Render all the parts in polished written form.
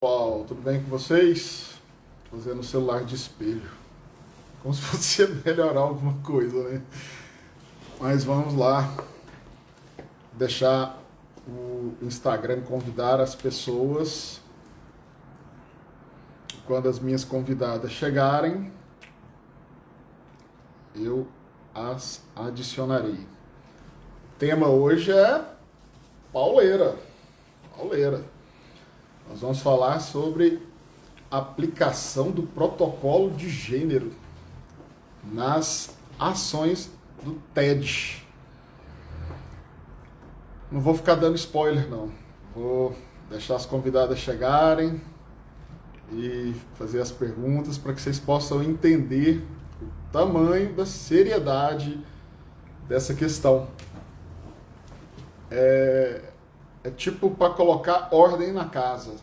Pessoal, tudo bem com vocês? Fazendo o celular de espelho. Como se fosse melhorar alguma coisa, né? Mas vamos lá. Deixar o Instagram convidar as pessoas. Quando as minhas convidadas chegarem, eu as adicionarei. O tema hoje é pauleira. Pauleira. Nós vamos falar sobre aplicação do protocolo de gênero nas ações do TED. Não vou ficar dando spoiler, não. Vou deixar as convidadas chegarem e fazer as perguntas para que vocês possam entender o tamanho da seriedade dessa questão. É tipo para colocar ordem na casa.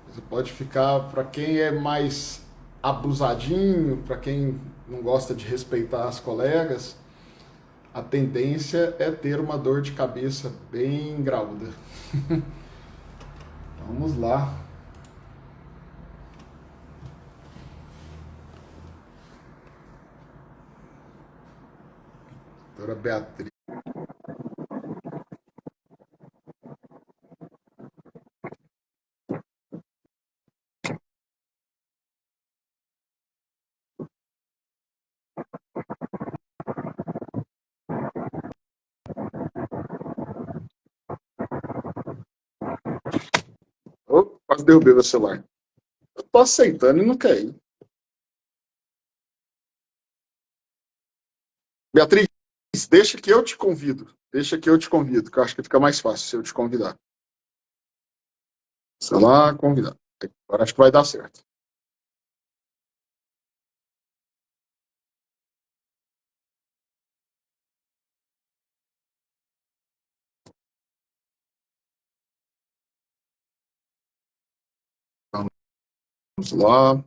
Você pode ficar, para quem é mais abusadinho, para quem não gosta de respeitar as colegas, a tendência é ter uma dor de cabeça bem graúda. Vamos lá. Doutora Beatriz. Oh, quase derrubei meu celular. Eu tô aceitando e não quer ir. Beatriz, deixa que eu te convido. Deixa que eu te convido, que eu acho que fica mais fácil se eu te convidar. Sei lá, convidar. Agora acho que vai dar certo. Vamos lá.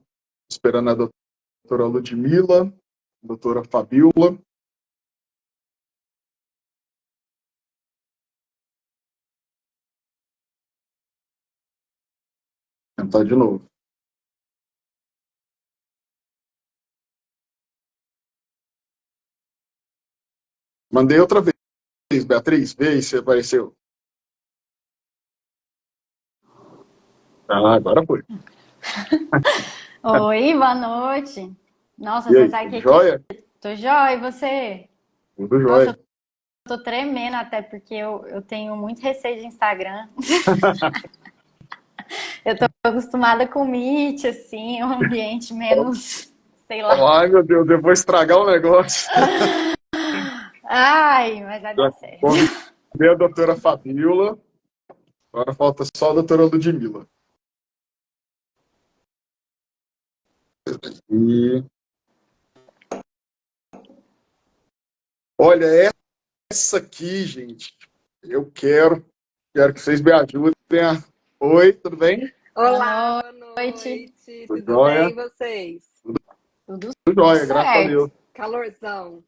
Esperando a doutora Ludmila, a doutora Fabiola. Tentar de novo. Mandei outra vez, Beatriz. Vê aí se apareceu. Ah, agora foi. Oi, boa noite. Nossa, E você aí, sabe o tudo que que... jóia? Tô jóia, e você? Tudo Nossa, jóia. eu tô tremendo até porque eu tenho muito receio de Instagram. Eu tô acostumada com Meet, assim, um ambiente menos, sei lá. Ai, meu Deus, eu vou estragar o negócio. Ai, mas vai Já dar certo. convidei a doutora Fabiola. Agora falta só a doutora Ludmila. E olha, essa aqui, gente, eu quero que vocês me ajudem. Oi, tudo bem? Olá, Boa boa noite. noite. Tudo Tudo bem, jóia? e vocês? Tudo Tudo jóia, graças a certo. Deus. Calorzão.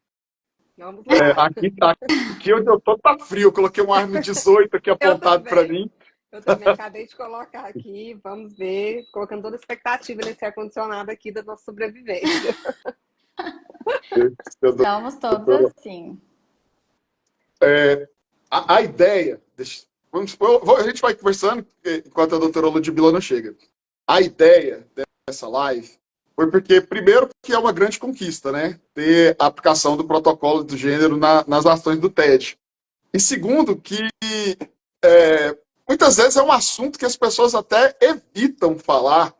Vamos lá. Aqui onde eu tô tá frio. Eu coloquei um arma 18 aqui Eu apontado para também. mim. Eu também acabei de colocar aqui. Vamos ver, colocando toda a expectativa nesse ar-condicionado aqui da nossa sobrevivência. Estamos todos assim. A ideia, a gente vai conversando enquanto a doutora Ludmila não chega. A ideia dessa live foi porque, primeiro, que é uma grande conquista, né? Ter a aplicação do protocolo do gênero nas ações do TED. E segundo, que muitas vezes é um assunto que as pessoas até evitam falar,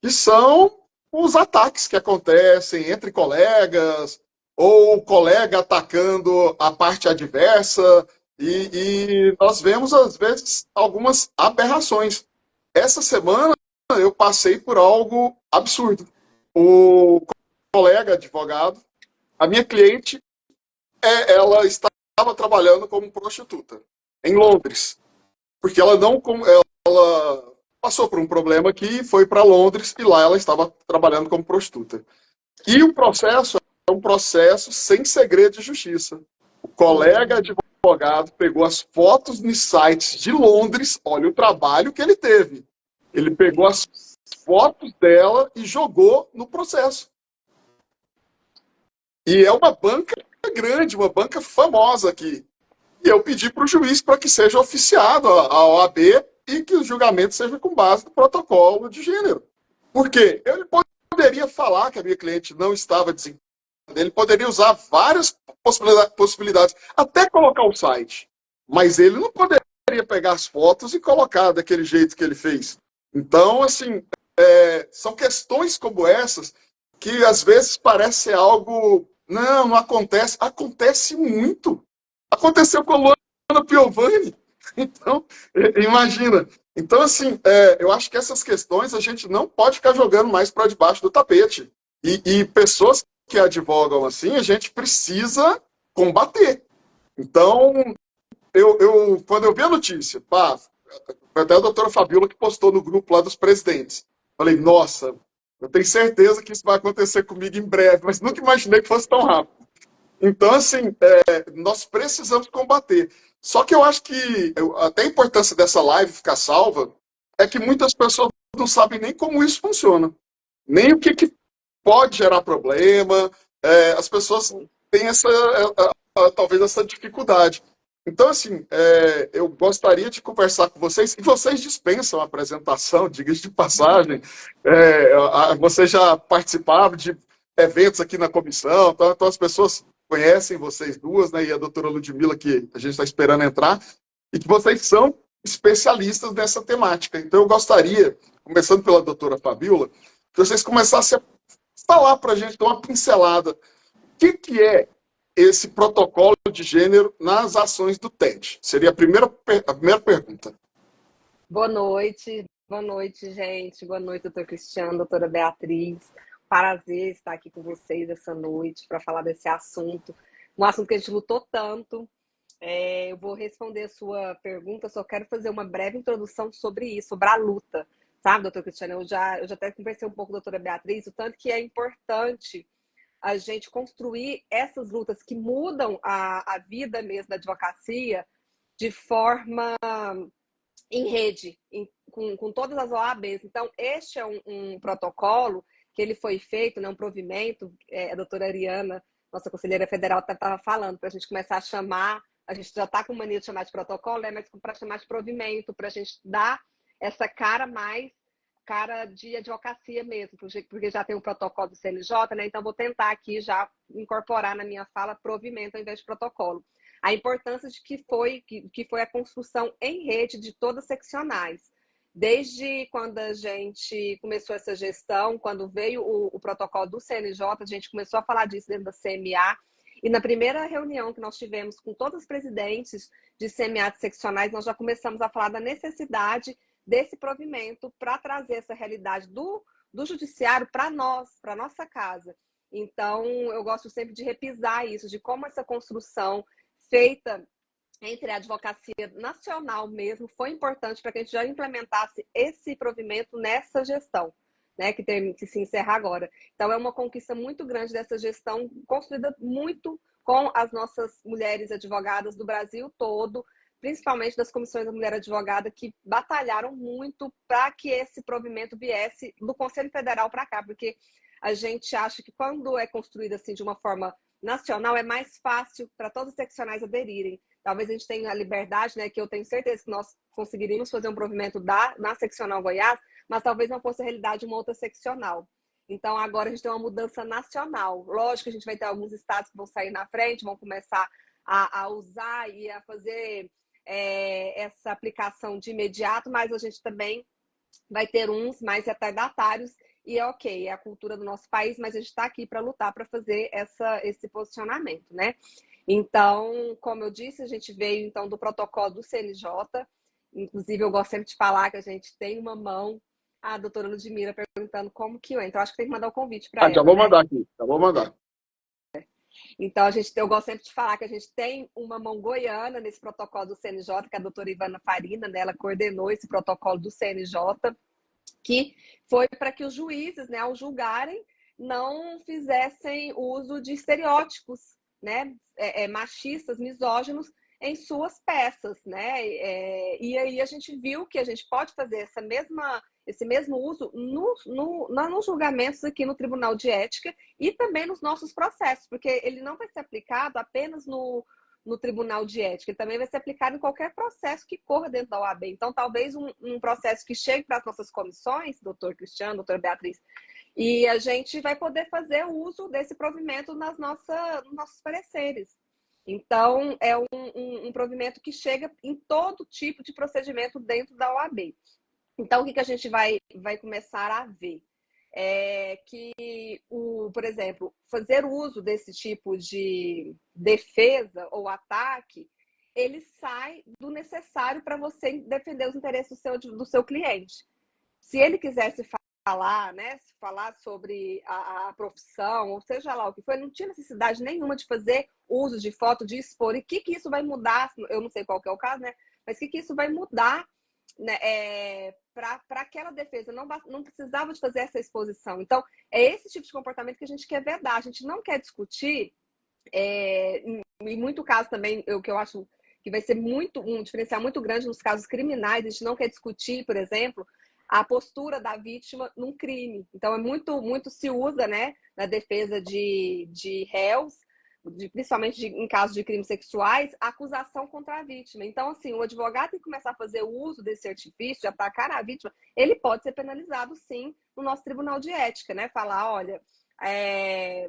que são os ataques que acontecem entre colegas, ou o colega atacando a parte adversa, e nós vemos, às vezes, algumas aberrações. Essa semana eu passei por algo absurdo. O colega advogado, a minha cliente, ela estava trabalhando como prostituta em Londres, porque ela não ela passou por um problema aqui, foi para Londres e lá ela estava trabalhando como prostituta. E o processo é um processo sem segredo de justiça. O colega advogado advogado pegou as fotos nos sites de Londres, olha o trabalho que ele teve. Ele pegou as fotos dela e jogou no processo. E é uma banca grande, uma banca famosa aqui. E eu pedi para o juiz para que seja oficiado a OAB e que o julgamento seja com base no protocolo de gênero. Por quê? Ele poderia falar que a minha cliente não estava desempregada, ele poderia usar várias possibilidades, até colocar o site. Mas ele não poderia pegar as fotos e colocar daquele jeito que ele fez. Então, assim, são questões como essas que às vezes parece algo... Não acontece. Acontece muito. Aconteceu com a Luana Piovani. Então, imagina. Então, assim, eu acho que essas questões a gente não pode ficar jogando mais para debaixo do tapete. E pessoas que advogam assim, a gente precisa combater. Então, quando eu vi a notícia, pá, foi até a doutora Fabiola que postou no grupo lá dos presidentes. Falei, nossa, eu tenho certeza que isso vai acontecer comigo em breve, mas nunca imaginei que fosse tão rápido. Então, assim, nós precisamos combater. Só que eu acho que até a importância dessa live ficar salva é que muitas pessoas não sabem nem como isso funciona, nem o que pode gerar problema. As pessoas têm talvez essa dificuldade. Então, assim, eu gostaria de conversar com vocês, e vocês dispensam a apresentação, diga-se de passagem. Vocês já participaram de eventos aqui na comissão, então as pessoas conhecem vocês duas, né, e a doutora Ludmila, que a gente está esperando entrar, e que vocês são especialistas nessa temática. Então, eu gostaria, começando pela doutora Fabiola, que vocês começassem a falar para a gente, dar uma pincelada. O que é esse protocolo de gênero nas ações do TED? Seria a primeira pergunta. Boa noite, gente. Boa noite, doutor Cristiano, doutora Beatriz. Prazer estar aqui com vocês essa noite para falar desse assunto. Um assunto que a gente lutou tanto. Eu vou responder a sua pergunta, só quero fazer uma breve introdução sobre isso, sobre a luta. Sabe, doutor Cristiano? Eu já até conversei um pouco com a doutora Beatriz, o tanto que é importante a gente construir essas lutas que mudam a vida mesmo da advocacia de forma em rede, com todas as OABs. Então, este é um protocolo que ele foi feito, né, um provimento, a doutora Ariana, nossa conselheira federal, estava falando, para a gente começar a chamar, a gente já está com mania de chamar de protocolo, mas para chamar de provimento, para a gente dar essa cara de advocacia mesmo, porque já tem o protocolo do CNJ, né? Então, vou tentar aqui já incorporar na minha fala provimento ao invés de protocolo. A importância de que foi a construção em rede de todas as seccionais. Desde quando a gente começou essa gestão, quando veio o protocolo do CNJ, a gente começou a falar disso dentro da CMA, e na primeira reunião que nós tivemos com todos os presidentes de CMA de seccionais, nós já começamos a falar da necessidade desse provimento para trazer essa realidade do judiciário para nós, para nossa casa. Então, eu gosto sempre de repisar isso, de como essa construção feita entre a advocacia nacional mesmo foi importante para que a gente já implementasse esse provimento nessa gestão, né, que tem que se encerrar agora. Então, é uma conquista muito grande dessa gestão, construída muito com as nossas mulheres advogadas do Brasil todo, principalmente das comissões da mulher advogada, que batalharam muito para que esse provimento viesse do Conselho Federal para cá, porque a gente acha que quando é construído assim de uma forma nacional, é mais fácil para todos os seccionais aderirem. Talvez a gente tenha a liberdade, né, que eu tenho certeza que nós conseguiríamos fazer um provimento na seccional Goiás, mas talvez não fosse a realidade de uma outra seccional. Então, agora a gente tem uma mudança nacional. Lógico que a gente vai ter alguns estados que vão sair na frente, vão começar a usar e a fazer essa aplicação de imediato, mas a gente também vai ter uns mais retardatários, e é a cultura do nosso país, mas a gente está aqui para lutar, para fazer esse posicionamento, né? Então, como eu disse, a gente veio então do protocolo do CNJ, inclusive eu gosto sempre de falar que a gente tem uma mão, a doutora Ludmila perguntando como que eu entro. Eu acho que tem que mandar o convite para ela. Já vou mandar aqui, já vou mandar. Então, eu gosto sempre de falar que a gente tem uma mão goiana nesse protocolo do CNJ, que é a doutora Ivana Farina, né, ela coordenou esse protocolo do CNJ, que foi para que os juízes, né, ao julgarem, não fizessem uso de estereótipos, né, machistas, misóginos, em suas peças, né? E aí a gente viu que a gente pode fazer esse mesmo uso nos julgamentos aqui no Tribunal de Ética e também nos nossos processos, porque ele não vai ser aplicado apenas no Tribunal de Ética, ele também vai ser aplicado em qualquer processo que corra dentro da OAB. Então, talvez um processo que chegue para as nossas comissões, doutor Cristiano, doutora Beatriz, e a gente vai poder fazer uso desse provimento nos nossos pareceres. Então, é um provimento que chega em todo tipo de procedimento dentro da OAB. Então, o que a gente vai começar a ver? É que, por exemplo, fazer uso desse tipo de defesa ou ataque, ele sai do necessário para você defender os interesses do seu cliente. Se ele quisesse falar, né, falar sobre a profissão, ou seja lá o que foi, não tinha necessidade nenhuma de fazer uso de foto, de expor. E o que isso vai mudar? Eu não sei qual que é o caso, né? Mas o que isso vai mudar, né, para aquela defesa? Não precisava de fazer essa exposição. Então, é esse tipo de comportamento que a gente quer vedar. A gente não quer discutir, em muito caso também, o que eu acho que vai ser um diferencial muito grande nos casos criminais. A gente não quer discutir, por exemplo, a postura da vítima num crime. Então, muito se usa, né, na defesa de réus, principalmente em casos de crimes sexuais, a acusação contra a vítima. Então, assim, o advogado tem que começar a fazer uso desse artifício, de atacar a vítima, ele pode ser penalizado, sim, no nosso Tribunal de Ética, né? Falar, olha,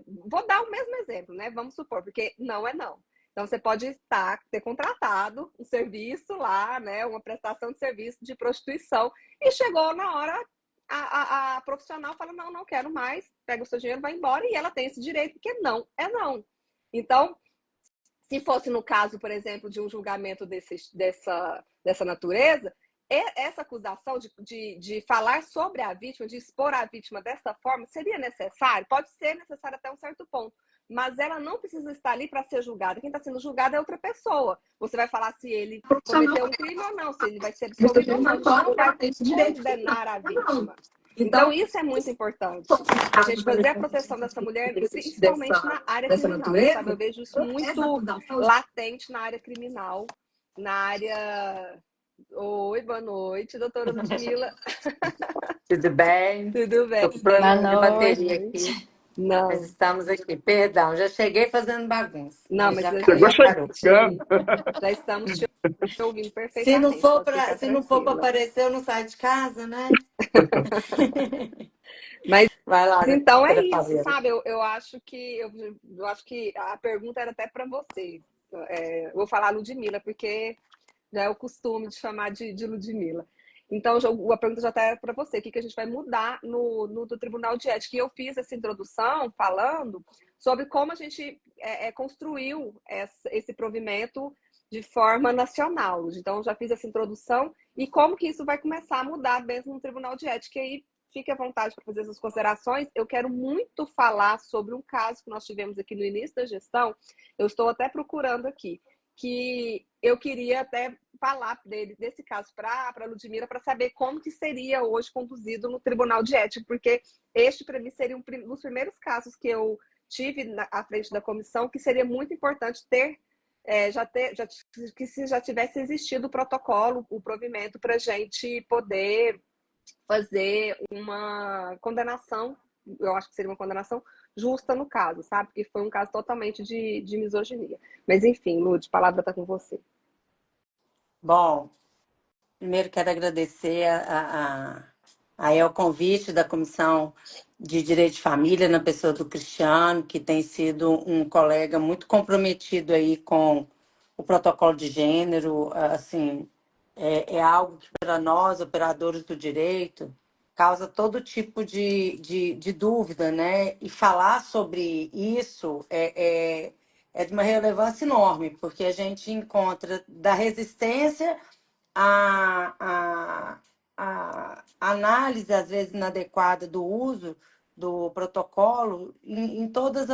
vou dar o mesmo exemplo, né? Vamos supor, porque não é não. Então, você pode ter contratado um serviço lá, né? Uma prestação de serviço de prostituição, e chegou na hora, a profissional fala, não quero mais, pega o seu dinheiro, vai embora, e ela tem esse direito, porque não é não. Então, se fosse no caso, por exemplo, de um julgamento dessa natureza, essa acusação de falar sobre a vítima, de expor a vítima dessa forma, seria necessário? Pode ser necessário até um certo ponto, mas ela não precisa estar ali para ser julgada. Quem está sendo julgado é outra pessoa. Você vai falar se ele cometeu um crime ou não, se ele vai ser absolvido ou não. A gente não vai condenar a vítima. Então, isso é muito importante. A gente fazer a proteção dessa mulher, principalmente na área criminal, sabe? Eu vejo isso muito latente na área criminal, na área... Oi, boa noite, doutora Ludmila. Tudo bem? Tudo bem? Estou com problema de Boa bateria noite. aqui, Não, mas estamos aqui. Perdão, já cheguei fazendo bagunça, não, mas mas já, Chegou já parou. chegando. já estamos te ouvindo Se não perfeitamente, for pode para ficar se não for para tranquila. aparecer, eu não saio de casa, né? Mas Vai lá, então é doutora isso, Fabiola. sabe? Eu acho que a pergunta era até para você. Vou falar Ludmila, porque já é o costume de chamar de Ludmila. Então, a pergunta já está para você. O que a gente vai mudar no Tribunal de Ética? E eu fiz essa introdução falando sobre como a gente construiu esse provimento de forma nacional. Então, já fiz essa introdução e como que isso vai começar a mudar mesmo no Tribunal de Ética. E aí, fique à vontade para fazer essas considerações. Eu quero muito falar sobre um caso que nós tivemos aqui no início da gestão. Eu estou até procurando aqui, que eu queria até falar desse caso para a Ludmila, para saber como que seria hoje conduzido no Tribunal de Ética, porque este, para mim, seria um dos primeiros casos que eu tive à frente da comissão, que seria muito importante que se já tivesse existido o protocolo, o provimento, para a gente poder fazer uma condenação, eu acho que seria uma condenação justa no caso, sabe? Porque foi um caso totalmente de misoginia. Mas enfim, Lud, a palavra está com você. Bom, primeiro quero agradecer aí ao convite da Comissão de Direito de Família, na pessoa do Cristiano, que tem sido um colega muito comprometido aí com o protocolo de gênero. Assim, é algo que para nós, operadores do direito, causa todo tipo de dúvida, né? E falar sobre isso é de uma relevância enorme, porque a gente encontra da resistência a análise, às vezes, inadequada do uso do protocolo em todos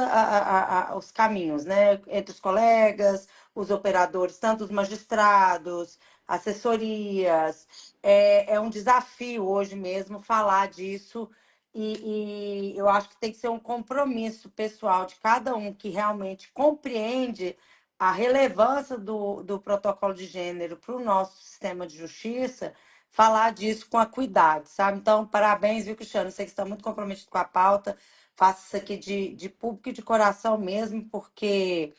os caminhos, né? Entre os colegas, os operadores, tanto os magistrados, assessorias. É um desafio hoje mesmo falar disso e eu acho que tem que ser um compromisso pessoal de cada um que realmente compreende a relevância do protocolo de gênero para o nosso sistema de justiça, falar disso com acuidade, sabe? Então, parabéns, viu, Cristiano? Eu sei que você está muito comprometido com a pauta. Faço isso aqui de público e de coração mesmo, porque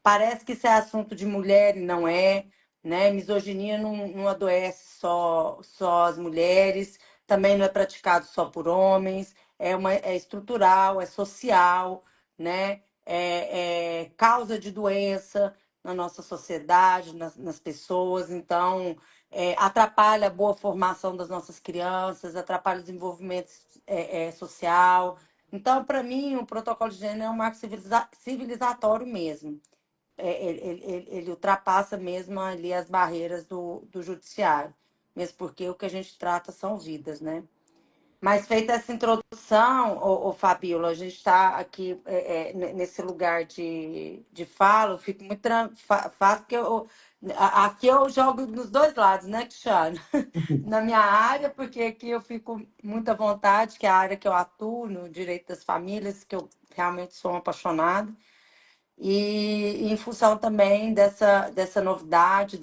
parece que isso é assunto de mulher e não é, né? Misoginia não adoece só as mulheres, também não é praticado só por homens, é estrutural, é social, né? É causa de doença na nossa sociedade, nas pessoas, então atrapalha a boa formação das nossas crianças, atrapalha o desenvolvimento social. Então, para mim, o protocolo de gênero é um marco civilizatório mesmo. Ele ultrapassa mesmo ali as barreiras do judiciário, mesmo porque o que a gente trata são vidas, né? Mas feita essa introdução, Fabíola, a gente está aqui nesse lugar de fala, eu fico muito fácil, porque aqui eu jogo nos dois lados, né, Cristiano? Na minha área, porque aqui eu fico muito à vontade, que é a área que eu atuo, no direito das famílias, que eu realmente sou uma apaixonada. E em função também dessa novidade,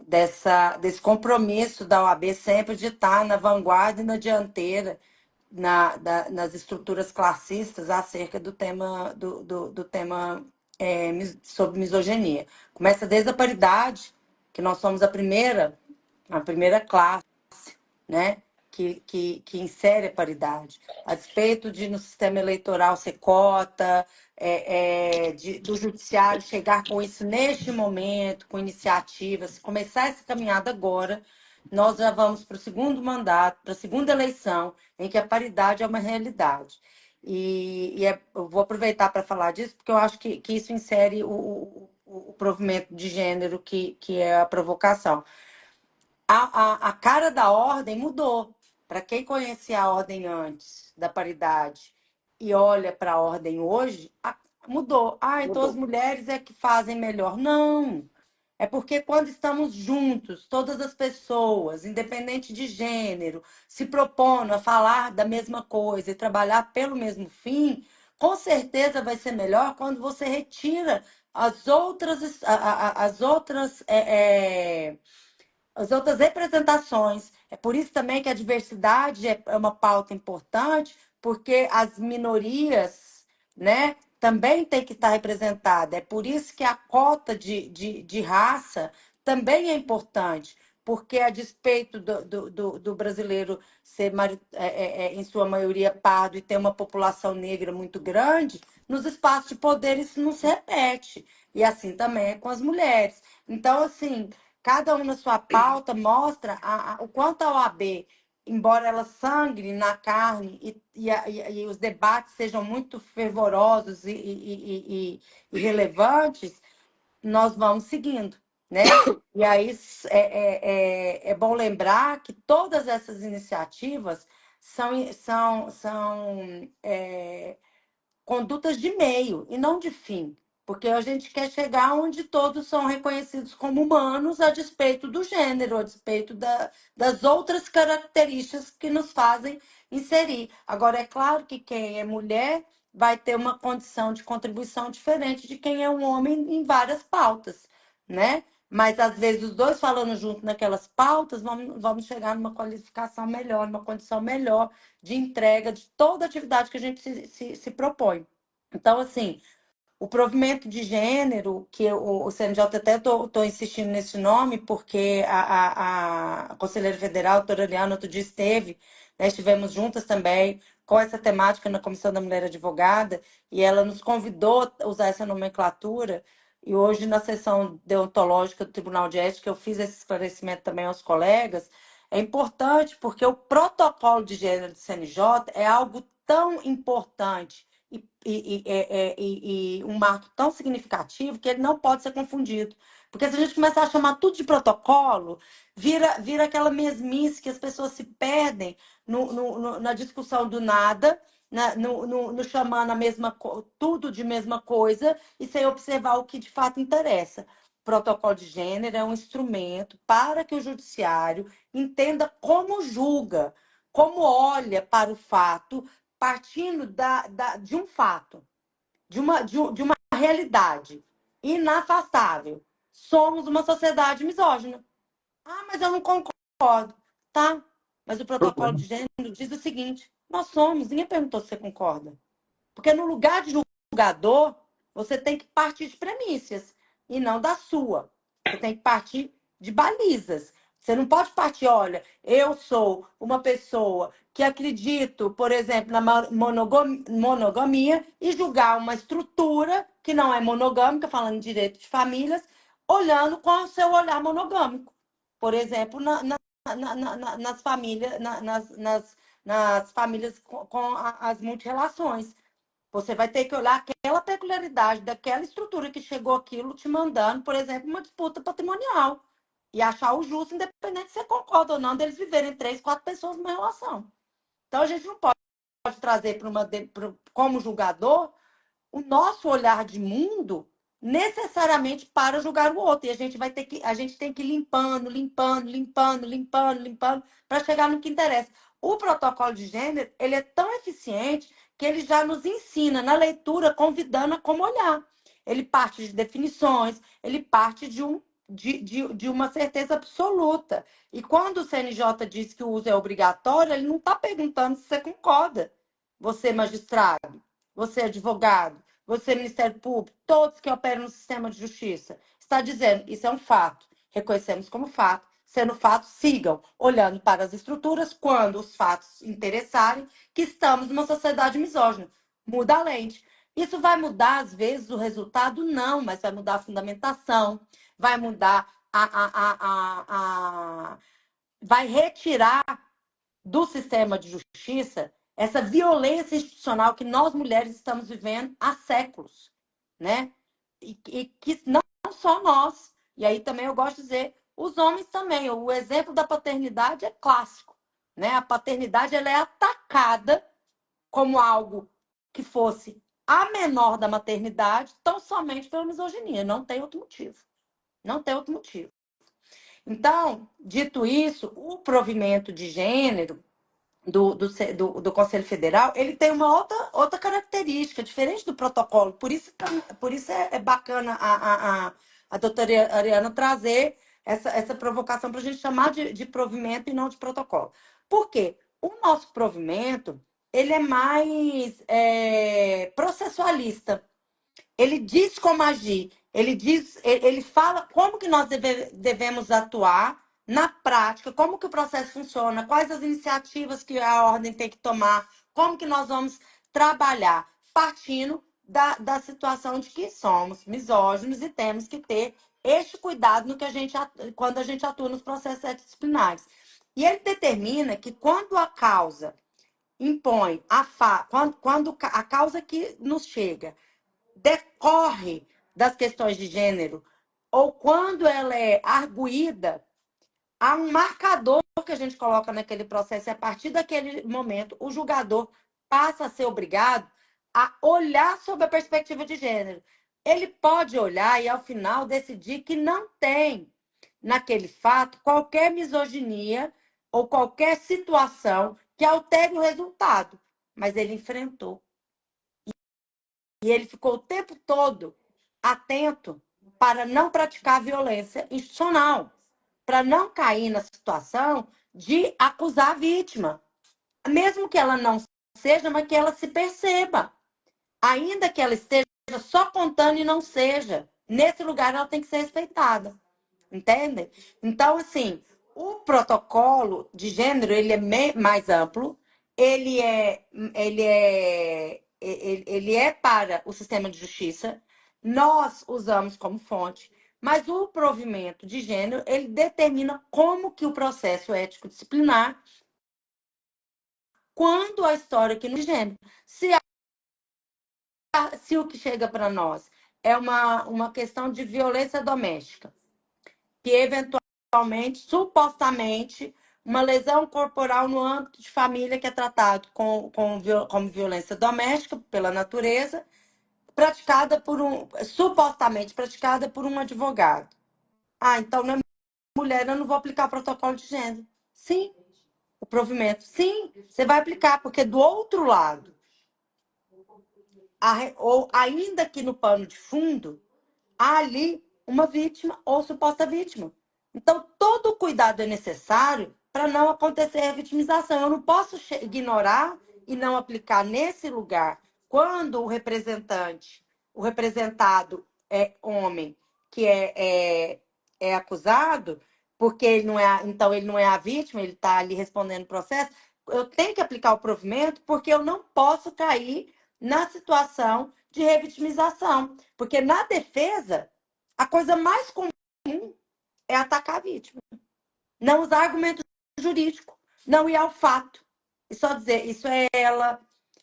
desse compromisso da OAB sempre de estar na vanguarda e na dianteira nas estruturas classistas acerca do tema, do tema sobre misoginia. Começa desde a paridade, que nós somos a primeira classe, né? Que insere a paridade. A despeito de no sistema eleitoral ser cota, do judiciário chegar com isso neste momento, com iniciativas, começar essa caminhada agora, nós já vamos para o segundo mandato, para a segunda eleição, em que a paridade é uma realidade. Eu vou aproveitar para falar disso, porque eu acho que isso insere o provimento de gênero, que é a provocação. A cara da ordem mudou. Para quem conhecia a ordem antes da paridade e olha para a ordem hoje, mudou. Ah, então as Mudou. mulheres é que fazem melhor. Não. É porque quando estamos juntos, todas as pessoas, independente de gênero, se propondo a falar da mesma coisa e trabalhar pelo mesmo fim, com certeza vai ser melhor quando você retira as outras representações. É por isso também que a diversidade é uma pauta importante, porque as minorias, né, também tem que estar representada. É por isso que a cota de raça também é importante, porque a despeito do brasileiro ser, em sua maioria, pardo e ter uma população negra muito grande, nos espaços de poder isso não se repete. E assim também é com as mulheres. Então, assim, cada um na sua pauta mostra o quanto a OAB, embora ela sangre na carne e os debates sejam muito fervorosos e relevantes, nós vamos seguindo, né? E aí é bom lembrar que todas essas iniciativas são condutas de meio e não de fim, porque a gente quer chegar onde todos são reconhecidos como humanos, a despeito do gênero, a despeito das outras características que nos fazem inserir. Agora, é claro que quem é mulher vai ter uma condição de contribuição diferente de quem é um homem em várias pautas, né? Mas, às vezes, os dois falando junto naquelas pautas, vamos chegar numa qualificação melhor, numa condição melhor de entrega de toda atividade que a gente se propõe. Então, assim, o provimento de gênero, que o CNJ até estou insistindo nesse nome, porque a conselheira federal, a doutora Eliana, outro dia esteve, né, estivemos juntas também com essa temática na Comissão da Mulher Advogada, e ela nos convidou a usar essa nomenclatura, e hoje na sessão deontológica do Tribunal de Ética eu fiz esse esclarecimento também aos colegas. É importante porque o protocolo de gênero do CNJ é algo tão importante e um marco tão significativo que ele não pode ser confundido. Porque se a gente começar a chamar tudo de protocolo, vira aquela mesmice que as pessoas se perdem na discussão do nada, no chamando tudo de mesma coisa e sem observar o que de fato interessa. O protocolo de gênero é um instrumento para que o judiciário entenda como julga, como olha para o fato, partindo de um fato, de uma realidade. inafastável. Somos uma sociedade misógina. Ah, mas eu não concordo. Tá, mas o protocolo de gênero diz o seguinte: nós somos, ninguém perguntou se você concorda. Porque no lugar de julgador, você tem que partir de premissas e não da sua. Você tem que partir de balizas. Você não pode partir, olha, eu sou uma pessoa que acredito, por exemplo, na monogamia e julgar uma estrutura que não é monogâmica, falando de direito de famílias, olhando com o seu olhar monogâmico. Por exemplo, nas famílias, nas famílias com as multirrelações. Você vai ter que olhar aquela peculiaridade daquela estrutura que chegou aquilo te mandando, por exemplo, uma disputa patrimonial. E achar o justo, independente se você concorda ou não, deles viverem 3, 4 pessoas numa relação. Então, a gente não pode trazer como julgador o nosso olhar de mundo necessariamente para julgar o outro. E a gente tem que ir limpando, para chegar no que interessa. O protocolo de gênero, ele é tão eficiente que ele já nos ensina na leitura, convidando a como olhar. Ele parte de definições, ele parte de uma certeza absoluta. E quando o CNJ diz que o uso é obrigatório, ele não está perguntando se você concorda. Você, magistrado, você, advogado, você, Ministério Público, todos que operam no sistema de justiça, está dizendo, isso é um fato, reconhecemos como fato, sendo fato, sigam olhando para as estruturas quando os fatos interessarem, que estamos numa sociedade misógina. Muda a lente. Isso vai mudar, às vezes, o resultado? Não, mas vai mudar a fundamentação, vai mudar vai retirar do sistema de justiça essa violência institucional que nós mulheres estamos vivendo há séculos, né? E que não só nós. E aí também eu gosto de dizer, os homens também. O exemplo da paternidade é clássico, né? A paternidade ela é atacada como algo que fosse a menor da maternidade, tão somente pela misoginia. Não tem outro motivo. Não tem outro motivo. Então, dito isso, o provimento de gênero do Conselho Federal, ele tem uma outra característica, diferente do protocolo. Por isso é bacana a doutora Ariana trazer essa provocação para a gente chamar de provimento e não de protocolo. Por quê? O nosso provimento, ele é mais processualista. Ele diz como agir, ele fala como que nós devemos atuar na prática, como que o processo funciona, quais as iniciativas que a ordem tem que tomar, como que nós vamos trabalhar, partindo da situação de que somos misóginos e temos que ter este cuidado no que quando a gente atua nos processos disciplinares. E ele determina que quando a causa impõe, quando a causa que nos chega decorre das questões de gênero, ou quando ela é arguída, há um marcador que a gente coloca naquele processo, e a partir daquele momento, o julgador passa a ser obrigado a olhar sob a perspectiva de gênero. Ele pode olhar e, ao final, decidir que não tem, naquele fato, qualquer misoginia ou qualquer situação que altere o resultado, mas ele enfrentou. E ele ficou o tempo todo atento para não praticar violência institucional, para não cair na situação de acusar a vítima, mesmo que ela não seja, mas que ela se perceba, ainda que ela esteja só contando e não seja. Nesse lugar ela tem que ser respeitada, entende? Então, assim, o protocolo de gênero ele é mais amplo, ele é para o sistema de justiça, nós usamos como fonte, mas o provimento de gênero, ele determina como que o processo ético disciplinar, quando a história que no gênero, se o que chega para nós é uma questão de violência doméstica, que eventualmente, supostamente, uma lesão corporal no âmbito de família que é tratado como violência doméstica pela natureza, supostamente praticada por um advogado. Ah, então não é mulher, eu não vou aplicar protocolo de gênero. Sim, o provimento. Sim, você vai aplicar, porque do outro lado, ou ainda que no pano de fundo, há ali uma vítima ou suposta vítima. Então, todo o cuidado é necessário para não acontecer a vitimização. Eu não posso ignorar e não aplicar nesse lugar. Quando o representado é homem, que é acusado, porque ele não é, então ele não é a vítima, ele está ali respondendo o processo, eu tenho que aplicar o provimento porque eu não posso cair na situação de revitimização. Porque na defesa, a coisa mais comum é atacar a vítima. Não usar argumento jurídico, não ir ao fato. E só dizer, isso é ela,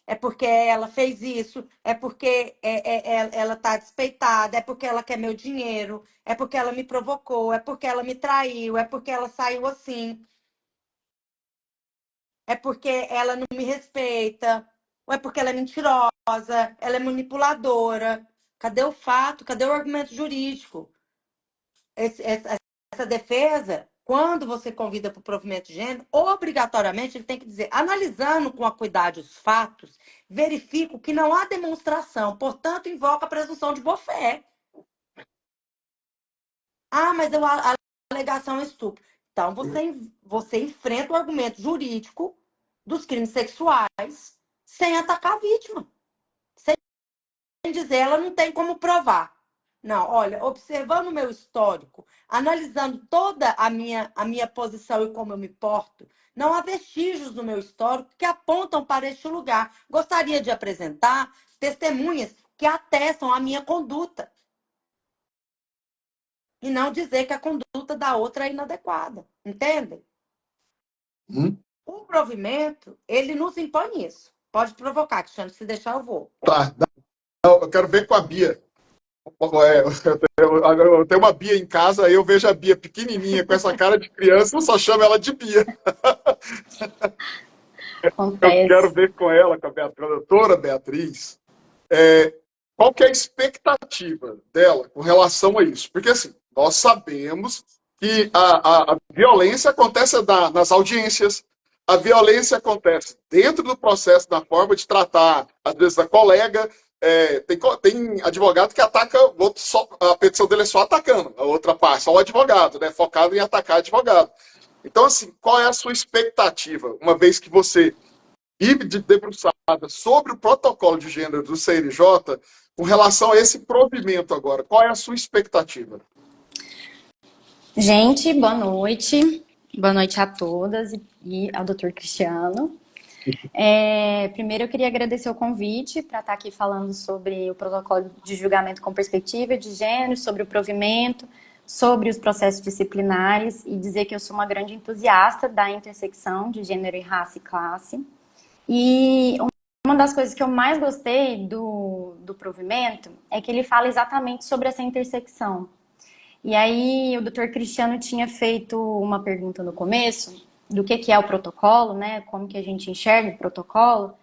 é porque ela fez isso, é porque ela está despeitada, é porque ela quer meu dinheiro, é porque ela me provocou, é porque ela me traiu, é porque ela saiu assim, é porque ela não me respeita, ou é porque ela é mentirosa, ela é manipuladora. Cadê o fato? Cadê o argumento jurídico? Essa defesa, quando você convida para o provimento de gênero, obrigatoriamente ele tem que dizer, analisando com acuidade os fatos, verifico que não há demonstração, portanto, invoca a presunção de boa-fé. Ah, mas a alegação é estupro. Então, você enfrenta o argumento jurídico dos crimes sexuais sem atacar a vítima. Sem dizer, ela não tem como provar. Não, olha, observando o meu histórico, analisando toda a minha posição e como eu me porto, não há vestígios no meu histórico que apontam para este lugar. Gostaria de apresentar testemunhas que atestam a minha conduta e não dizer que a conduta da outra é inadequada. Entendem? O provimento, ele nos impõe isso. Pode provocar, Cristiano, se deixar eu vou. Tá, não, eu quero ver com a Bia. Eu tenho uma Bia em casa, aí eu vejo a Bia pequenininha, com essa cara de criança, eu só chamo ela de Bia. Eu quero Acontece. ver com ela, com a doutora Beatriz, qual que é a expectativa dela com relação a isso. Porque, assim, nós sabemos que a violência acontece nas audiências, a violência acontece dentro do processo, na forma de tratar, às vezes, a colega. Tem advogado que ataca, a petição dele é só atacando a outra parte, só o advogado, né, focado em atacar advogado. Então, assim, qual é a sua expectativa, uma vez que você vive debruçada sobre o protocolo de gênero do CNJ, com relação a esse provimento agora? Qual é a sua expectativa? Gente, boa noite. Boa noite a todas e ao doutor Cristiano. Primeiro, eu queria agradecer o convite para estar aqui falando sobre o protocolo de julgamento com perspectiva de gênero, sobre o provimento, sobre os processos disciplinares e dizer que eu sou uma grande entusiasta da intersecção de gênero e raça e classe. E uma das coisas que eu mais gostei do provimento é que ele fala exatamente sobre essa intersecção. E aí o doutor Cristiano tinha feito uma pergunta no começo do que é o protocolo, né? Como que a gente enxerga o protocolo.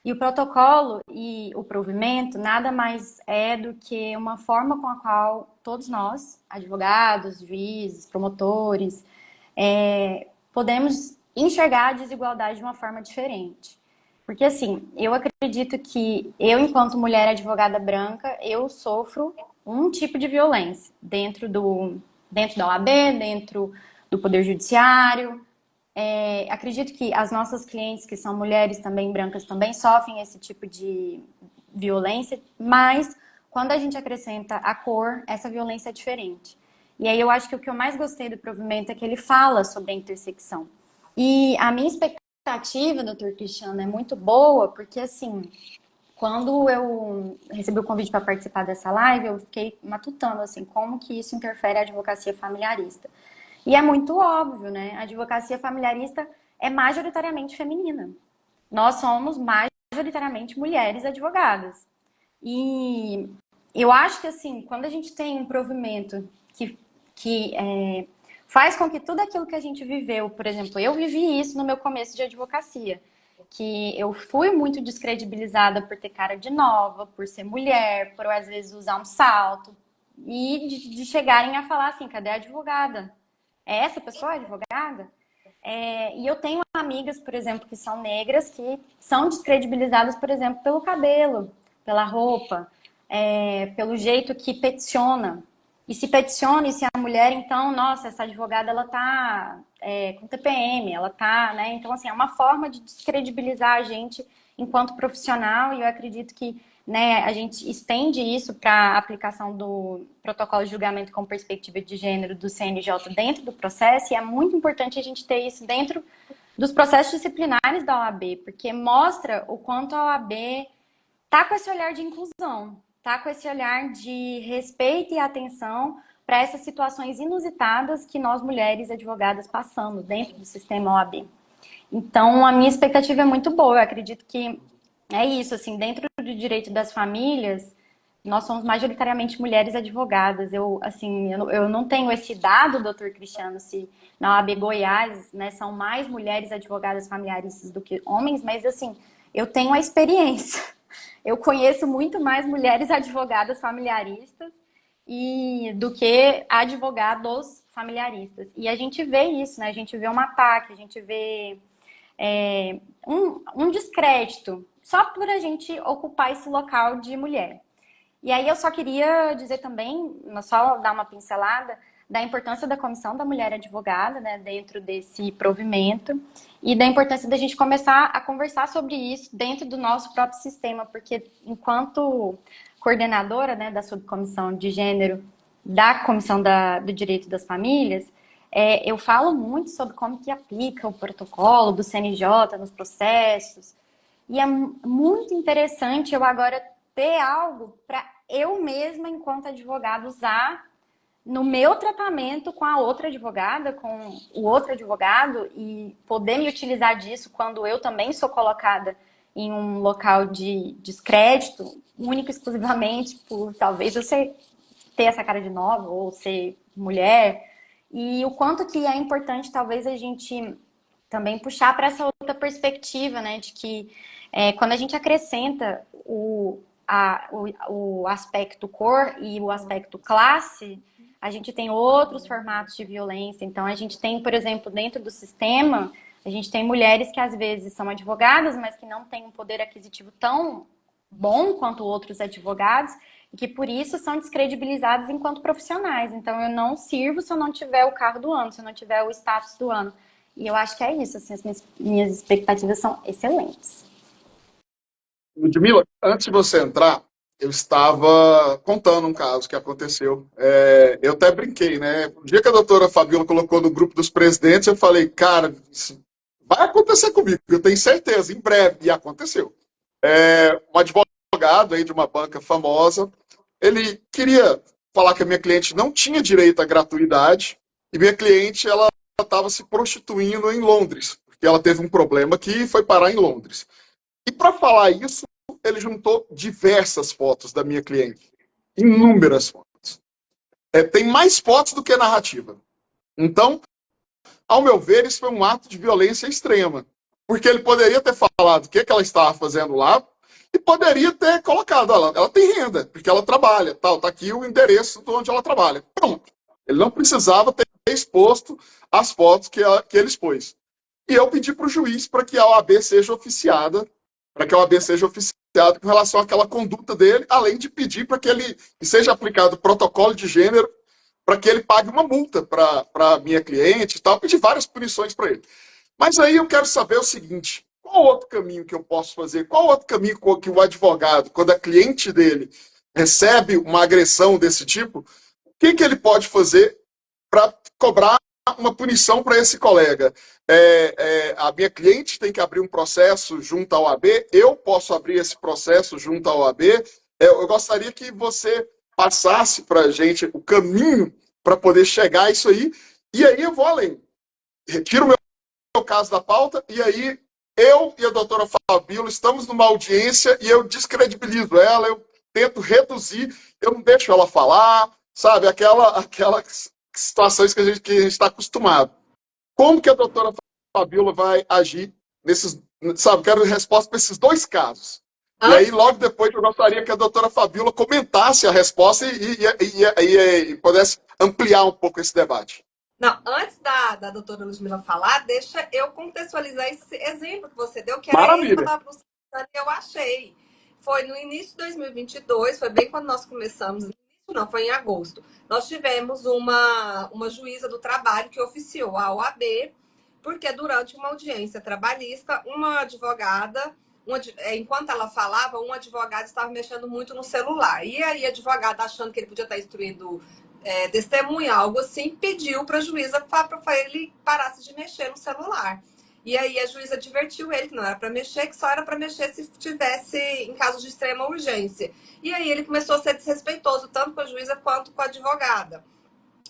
E o protocolo e o provimento nada mais é do que uma forma com a qual todos nós, advogados, juízes, promotores, podemos enxergar a desigualdade de uma forma diferente. Porque, assim, eu acredito que eu, enquanto mulher advogada branca, eu sofro um tipo de violência dentro da OAB, dentro do Poder Judiciário. Acredito que as nossas clientes, que são mulheres também brancas, também sofrem esse tipo de violência, mas quando a gente acrescenta a cor, essa violência é diferente. E aí eu acho que o que eu mais gostei do provimento é que ele fala sobre a intersecção. E a minha expectativa, doutor Cristiano, é muito boa, porque assim, quando eu recebi o convite para participar dessa live, eu fiquei matutando assim, como que isso interfere a advocacia familiarista. E é muito óbvio, né? A advocacia familiarista é majoritariamente feminina. Nós somos majoritariamente mulheres advogadas. E eu acho que, assim, quando a gente tem um provimento que faz com que tudo aquilo que a gente viveu, por exemplo, eu vivi isso no meu começo de advocacia, que eu fui muito descredibilizada por ter cara de nova, por ser mulher, por às vezes usar um salto, e de chegarem a falar assim, cadê a advogada? É essa pessoa advogada? E eu tenho amigas, por exemplo, que são negras, que são descredibilizadas, por exemplo, pelo cabelo, pela roupa. pelo jeito que peticiona. E se peticiona, e se a mulher, então, nossa, essa advogada, ela tá com TPM, ela tá, né? Então, assim, é uma forma de descredibilizar a gente enquanto profissional, e eu acredito que, né, a gente estende isso para a aplicação do protocolo de julgamento com perspectiva de gênero do CNJ dentro do processo, e é muito importante a gente ter isso dentro dos processos disciplinares da OAB, porque mostra o quanto a OAB tá com esse olhar de inclusão, tá com esse olhar de respeito e atenção para essas situações inusitadas que nós mulheres advogadas passamos dentro do sistema OAB. Então, a minha expectativa é muito boa. Eu acredito que é isso, assim, dentro do direito das famílias, nós somos majoritariamente mulheres advogadas. Eu não tenho esse dado, doutor Cristiano, se na OAB Goiás, né, são mais mulheres advogadas familiaristas do que homens, mas, assim, eu tenho a experiência. Eu conheço muito mais mulheres advogadas familiaristas do que advogados familiaristas. E a gente vê isso, né? A gente vê um ataque, a gente vê um descrédito, só por a gente ocupar esse local de mulher. E aí eu só queria dizer também, só dar uma pincelada, da importância da Comissão da Mulher Advogada, né, dentro desse provimento, e da importância da gente começar a conversar sobre isso dentro do nosso próprio sistema, porque enquanto coordenadora, né, da subcomissão de gênero da Comissão do Direito das Famílias, eu falo muito sobre como que aplica o protocolo do CNJ nos processos, e é muito interessante eu agora ter algo para eu mesma, enquanto advogada, usar no meu tratamento com a outra advogada, com o outro advogado, e poder me utilizar disso quando eu também sou colocada em um local de descrédito, único e exclusivamente por talvez eu ter essa cara de nova ou ser mulher, e o quanto que é importante talvez a gente também puxar para essa outra perspectiva, né, de que quando a gente acrescenta o aspecto cor e o aspecto classe, a gente tem outros formatos de violência. Então, a gente tem, por exemplo, dentro do sistema, a gente tem mulheres que às vezes são advogadas, mas que não têm um poder aquisitivo tão bom quanto outros advogados, e que por isso são descredibilizadas enquanto profissionais. Então, eu não sirvo se eu não tiver o cargo do ano, se eu não tiver o status do ano. E eu acho que é isso, assim, as minhas expectativas são excelentes. Ludmila, antes de você entrar, eu estava contando um caso que aconteceu. Eu até brinquei, né? O dia que a doutora Fabiola colocou no grupo dos presidentes, eu falei, cara, isso vai acontecer comigo, eu tenho certeza, em breve. E aconteceu. Um advogado aí de uma banca famosa, ele queria falar que a minha cliente não tinha direito à gratuidade, e minha cliente, ela estava se prostituindo em Londres, porque ela teve um problema que foi parar em Londres. E para falar isso, ele juntou diversas fotos da minha cliente. Inúmeras fotos. Tem mais fotos do que narrativa. Então, ao meu ver, isso foi um ato de violência extrema. Porque ele poderia ter falado o que ela estava fazendo lá e poderia ter colocado, ela tem renda, porque ela trabalha, tá aqui o endereço de onde ela trabalha. Pronto. Ele não precisava ter exposto as fotos que ele expôs. E eu pedi para o juiz para que a OAB seja oficiada, com relação àquela conduta dele, além de pedir para que seja aplicado o protocolo de gênero, para que ele pague uma multa para a minha cliente e tal, pedir várias punições para ele. Mas aí eu quero saber o seguinte, qual outro caminho que eu posso fazer? Qual outro caminho que o advogado, quando a cliente dele recebe uma agressão desse tipo, o que ele pode fazer para cobrar uma punição para esse colega? A minha cliente tem que abrir um processo junto à OAB, eu posso abrir esse processo junto à OAB. Eu gostaria que você passasse para a gente o caminho para poder chegar a isso aí, e aí eu vou além. Retiro o meu caso da pauta, e aí eu e a doutora Fabíola estamos numa audiência e eu descredibilizo ela, eu tento reduzir, eu não deixo ela falar, sabe? Aquelas situações que a gente está acostumado. Como que a doutora Fabíola vai agir nesses, sabe? Quero resposta para esses dois casos. E aí, logo depois, eu gostaria que a doutora Fabíola comentasse a resposta e pudesse ampliar um pouco esse debate. Não, antes da doutora Ludmila falar, deixa eu contextualizar esse exemplo que você deu, que era Maravilha. isso que eu estava buscando e eu achei. foi no início de 2022, foi bem quando nós começamos. Não, foi em agosto. Nós tivemos uma juíza do trabalho que oficiou a OAB, porque durante uma audiência trabalhista, uma advogada, enquanto ela falava, um advogado estava mexendo muito no celular. E aí, a advogada, achando que ele podia estar instruindo testemunha, algo assim, pediu para a juíza para ele parasse de mexer no celular. E aí a juíza advertiu ele que não era para mexer, que só era para mexer se tivesse em caso de extrema urgência. E aí ele começou a ser desrespeitoso, tanto com a juíza quanto com a advogada.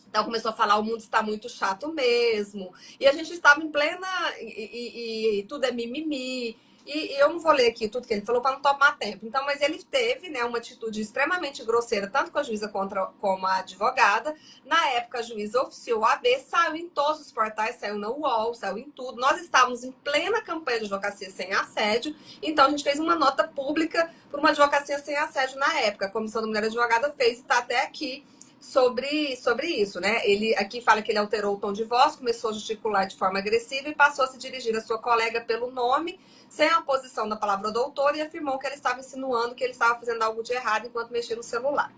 Então começou a falar, o mundo está muito chato mesmo. E a gente estava em plena. E tudo é mimimi. E eu não vou ler aqui tudo que ele falou para não tomar tempo. Então, mas ele teve, né, uma atitude extremamente grosseira, tanto com a juíza como a advogada. Na época, a juíza oficiou a AB, saiu em todos os portais, saiu na UOL, saiu em tudo. Nós estávamos em plena campanha de advocacia sem assédio. Então, a gente fez uma nota pública para uma advocacia sem assédio na época. A Comissão da Mulher Advogada fez e está até aqui sobre isso, né? Ele aqui fala que ele alterou o tom de voz, começou a gesticular de forma agressiva e passou a se dirigir à sua colega pelo nome, sem a posição da palavra doutor, e afirmou que ele estava insinuando que ele estava fazendo algo de errado enquanto mexia no celular.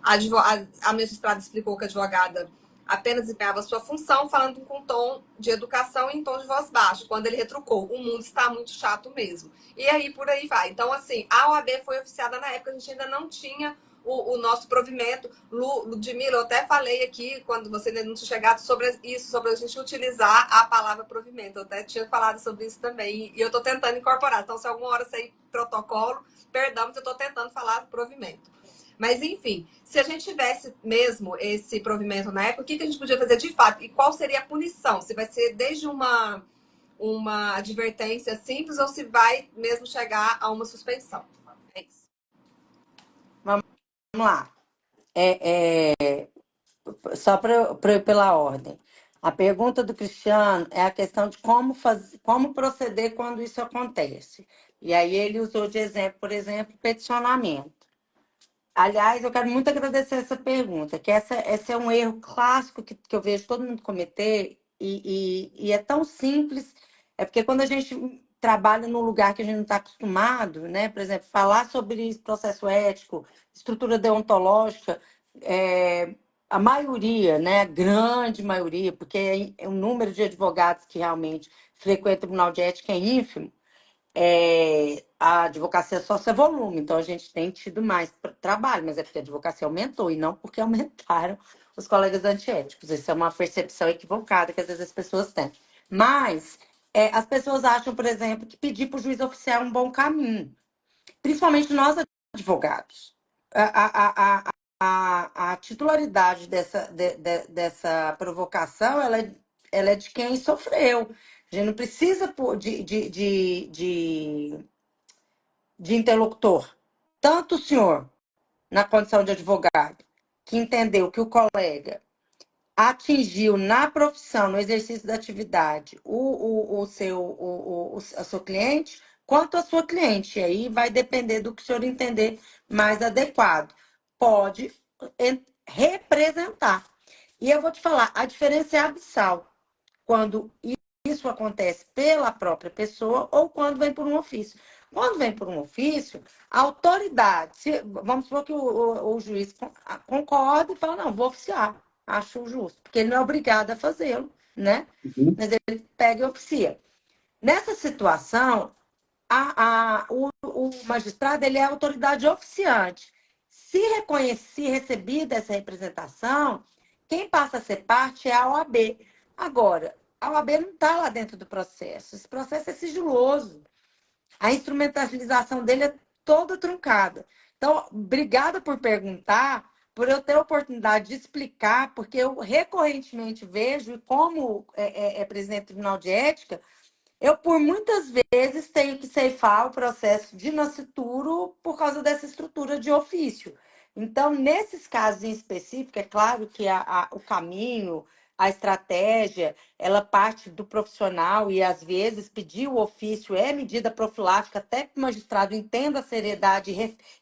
A magistrada explicou que a advogada apenas desempenhava sua função, falando com tom de educação e em tom de voz baixo, quando ele retrucou, o mundo está muito chato mesmo. E aí, por aí vai. Então, assim, a OAB foi oficiada na época, a gente ainda não tinha o nosso provimento. Ludmila, eu até falei aqui, quando você ainda não tinha chegado, sobre isso, sobre a gente utilizar a palavra provimento. Eu até tinha falado sobre isso também, e eu estou tentando incorporar. Então, se alguma hora sair protocolo, perdão, mas eu estou tentando falar provimento. Mas, enfim, se a gente tivesse mesmo esse provimento na época, o que a gente podia fazer de fato? E qual seria a punição? Se vai ser desde uma advertência simples ou se vai mesmo chegar a uma suspensão? É isso. Vamos lá. Só para ir pela ordem. A pergunta do Cristiano é a questão de como proceder quando isso acontece. E aí ele usou de exemplo, por exemplo, peticionamento. Aliás, eu quero muito agradecer essa pergunta, que esse é um erro clássico que eu vejo todo mundo cometer, e é tão simples, é porque quando a gente trabalha num lugar que a gente não está acostumado, né? Por exemplo, falar sobre processo ético, estrutura deontológica, a maioria, né? A grande maioria, porque o número de advogados que realmente frequentam o Tribunal de Ética é ínfimo, a advocacia só é volume, então a gente tem tido mais trabalho, mas é porque a advocacia aumentou e não porque aumentaram os colegas antiéticos. Isso é uma percepção equivocada que às vezes as pessoas têm. Mas as pessoas acham, por exemplo, que pedir para o juiz oficial é um bom caminho, principalmente nós advogados. A titularidade dessa provocação ela é de quem sofreu. A gente não precisa de interlocutor. Tanto o senhor, na condição de advogado, que entendeu que o colega atingiu na profissão, no exercício da atividade, a seu cliente, quanto a sua cliente. E aí vai depender do que o senhor entender mais adequado. Pode representar. E eu vou te falar, a diferença é abissal quando isso acontece pela própria pessoa ou quando vem por um ofício. Quando vem por um ofício, a autoridade, vamos supor que o juiz concorda e fala, não, vou oficiar, acho justo, porque ele não é obrigado a fazê-lo, né? Uhum. Mas ele pega e oficia. Nessa situação, o magistrado ele é a autoridade oficiante. Se recebida essa representação, quem passa a ser parte é a OAB. Agora, a OAB não está lá dentro do processo. Esse processo é sigiloso. A instrumentalização dele é toda truncada. Então, obrigada por perguntar, por eu ter a oportunidade de explicar, porque eu recorrentemente vejo, como presidente do Tribunal de Ética, eu, por muitas vezes, tenho que ceifar o processo de nascituro por causa dessa estrutura de ofício. Então, nesses casos em específico, é claro que o caminho, a estratégia, ela parte do profissional e, às vezes, pedir o ofício é medida profilática até que o magistrado entenda a seriedade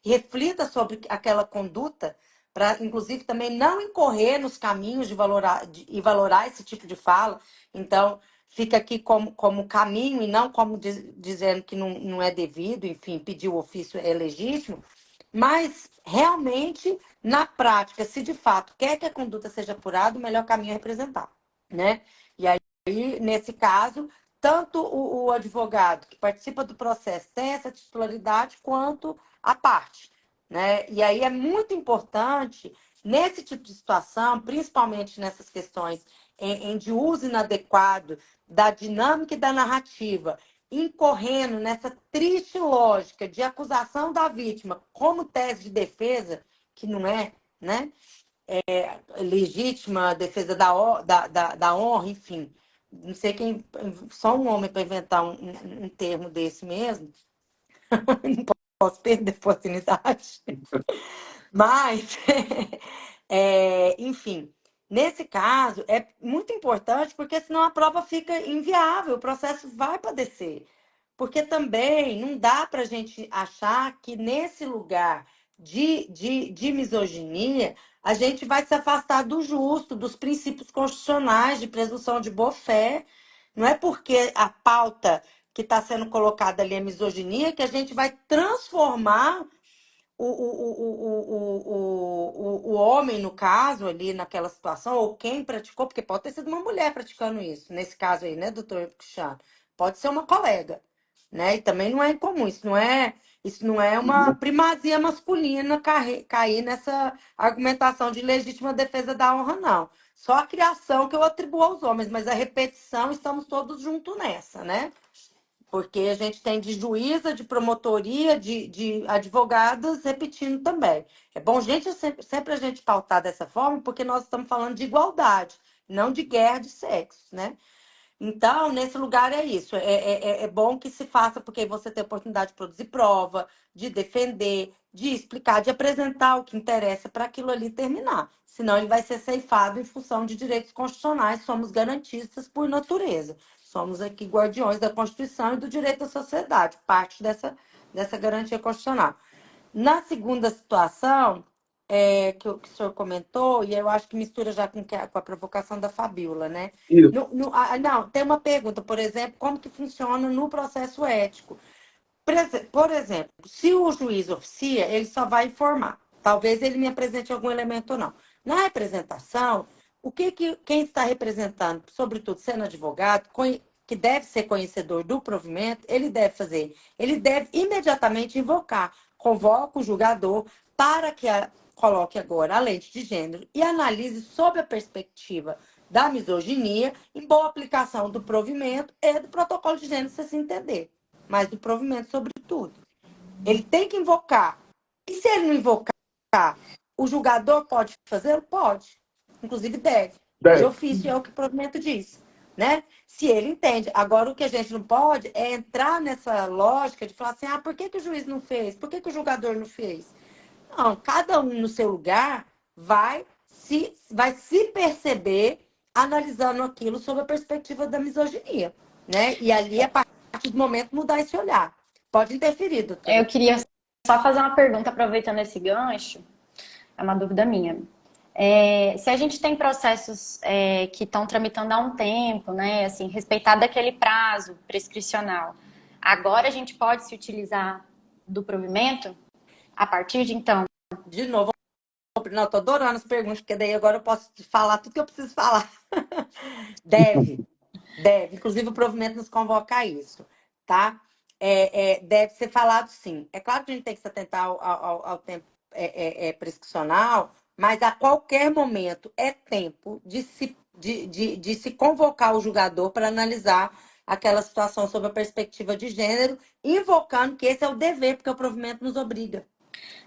e reflita sobre aquela conduta, para, inclusive, também não incorrer nos caminhos de valorar esse tipo de fala. Então, fica aqui como caminho e não como dizendo que não é devido, enfim, pedir o ofício é legítimo, mas realmente, na prática, se de fato quer que a conduta seja apurada, o melhor caminho é representar, né? E aí, nesse caso, tanto o advogado que participa do processo tem essa titularidade, quanto a parte, né? E aí é muito importante, nesse tipo de situação, principalmente nessas questões de uso inadequado da dinâmica e da narrativa, incorrendo nessa triste lógica de acusação da vítima como tese de defesa, que não é, né? Legítima, defesa da honra, enfim. Não sei quem. Só um homem para inventar um termo desse mesmo. Não posso perder a oportunidade. Mas, enfim, nesse caso, é muito importante, porque senão a prova fica inviável, o processo vai padecer. Porque também não dá para a gente achar que nesse lugar de misoginia, a gente vai se afastar do justo, dos princípios constitucionais de presunção de boa-fé. Não é porque a pauta que está sendo colocada ali é misoginia que a gente vai transformar o homem, no caso, ali naquela situação, ou quem praticou, porque pode ter sido uma mulher praticando isso, nesse caso aí, né, doutor Cristiano? Pode ser uma colega, né? E também não é incomum, isso não é uma primazia masculina cair nessa argumentação de legítima defesa da honra, não. Só a criação que eu atribuo aos homens, mas a repetição, estamos todos juntos nessa, né? Porque a gente tem de juíza, de promotoria, de advogadas repetindo também. É bom sempre a gente pautar dessa forma, porque nós estamos falando de igualdade, não de guerra de sexos, né? Então, nesse lugar é isso. É bom que se faça, porque você tem a oportunidade de produzir prova, de defender, de explicar, de apresentar o que interessa para aquilo ali terminar. Senão ele vai ser ceifado em função de direitos constitucionais. Somos garantistas por natureza. Somos aqui guardiões da Constituição e do direito da sociedade, parte dessa garantia constitucional. Na segunda situação, que o senhor comentou, e eu acho que mistura já com a provocação da Fabíola, né? Isso. Não, tem uma pergunta, por exemplo, como que funciona no processo ético? Por exemplo, se o juiz oficia, ele só vai informar. Talvez ele me apresente algum elemento ou não. Na representação, quem está representando, sobretudo sendo advogado, que deve ser conhecedor do provimento, ele deve fazer. Ele deve imediatamente invocar, convoca o julgador para que coloque agora a lente de gênero e analise sob a perspectiva da misoginia, em boa aplicação do provimento e do protocolo de gênero, se assim entender, mas do provimento sobretudo. Ele tem que invocar. E se ele não invocar, o julgador pode fazê-lo? Pode. Inclusive deve. De ofício é o que o provimento diz. Né? Se ele entende. Agora, o que a gente não pode é entrar nessa lógica de falar assim, por que o juiz não fez? Por que o julgador não fez? Não, cada um no seu lugar vai se perceber analisando aquilo sob a perspectiva da misoginia, né? E ali, a partir do momento, mudar esse olhar. Pode interferir, doutora. Eu queria só fazer uma pergunta, aproveitando esse gancho, é uma dúvida minha. Se a gente tem processos que estão tramitando há um tempo, né, assim, respeitado aquele prazo prescricional, agora a gente pode se utilizar do provimento a partir de então? De novo, não, tô adorando as perguntas, porque daí agora eu posso falar tudo que eu preciso falar. Deve. Inclusive, o provimento nos convoca a isso, tá? Deve ser falado, sim. É claro que a gente tem que se atentar ao tempo prescricional, mas a qualquer momento é tempo de se convocar o julgador para analisar aquela situação sob a perspectiva de gênero, invocando que esse é o dever, porque o provimento nos obriga.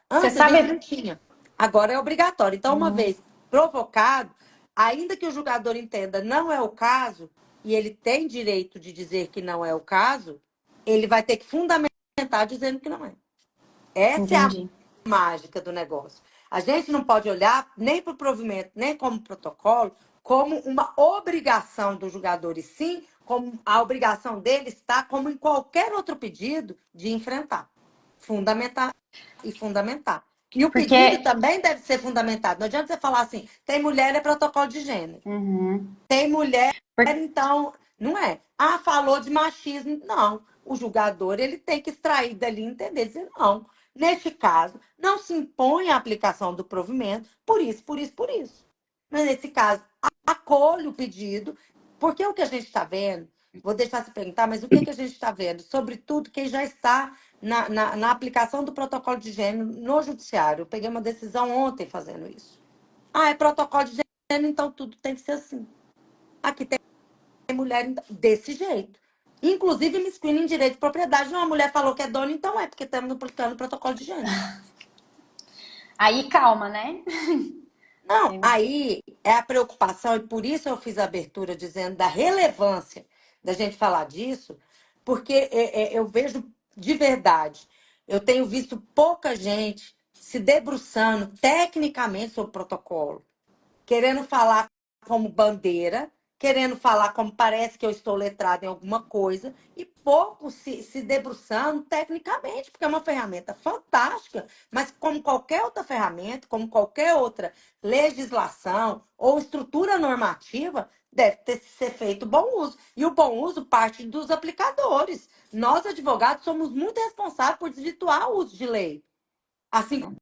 Antes a gente não tinha. Agora é obrigatório. Então, uma vez provocado, ainda que o julgador entenda não é o caso, e ele tem direito de dizer que não é o caso, ele vai ter que fundamentar dizendo que não é. Essa é a mágica do negócio. A gente não pode olhar nem para o provimento, nem como protocolo, como uma obrigação do julgador, e sim como a obrigação dele está, como em qualquer outro pedido, de enfrentar, fundamentar e fundamentar. E o pedido também deve ser fundamentado. Não adianta você falar assim, tem mulher, é protocolo de gênero. Tem mulher, então Não é, ah, falou de machismo. Não, o julgador ele tem que extrair dali e entender, dizer, não, neste caso, não se impõe a aplicação do provimento, por isso, por isso, por isso. Mas nesse caso, acolho o pedido, porque o que a gente está vendo, vou deixar se perguntar, mas o que a gente está vendo? Sobretudo quem já está na aplicação do protocolo de gênero no judiciário. Eu peguei uma decisão ontem fazendo isso. Ah, é protocolo de gênero, então tudo tem que ser assim. Aqui tem mulher desse jeito. Inclusive, me screening em direito de propriedade. Uma mulher falou que é dona, então é, porque estamos aplicando o protocolo de gênero. Aí calma, né? Não, aí é a preocupação, e por isso eu fiz a abertura dizendo da relevância da gente falar disso, porque eu vejo de verdade, eu tenho visto pouca gente se debruçando tecnicamente sobre o protocolo, querendo falar como bandeira, querendo falar como parece que eu estou letrada em alguma coisa, e pouco se debruçando tecnicamente, porque é uma ferramenta fantástica, mas como qualquer outra ferramenta, como qualquer outra legislação ou estrutura normativa, deve ser feito bom uso. E o bom uso parte dos aplicadores. Nós, advogados, somos muito responsáveis por desvirtuar o uso de lei. Assim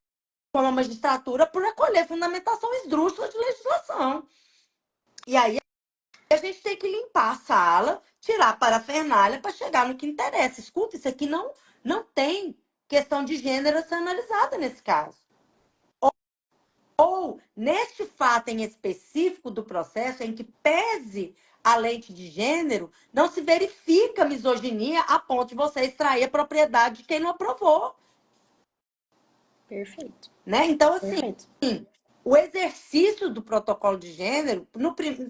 como a magistratura por acolher fundamentação esdrúxula de legislação. E aí a gente tem que limpar a sala, tirar a parafernália para chegar no que interessa. Escuta, isso aqui não tem questão de gênero a ser analisada nesse caso. Ou, neste fato em específico do processo, em que pese a lente de gênero, não se verifica misoginia a ponto de você extrair a propriedade de quem não aprovou. Perfeito. Né? Então, assim, Perfeito. o exercício do protocolo de gênero,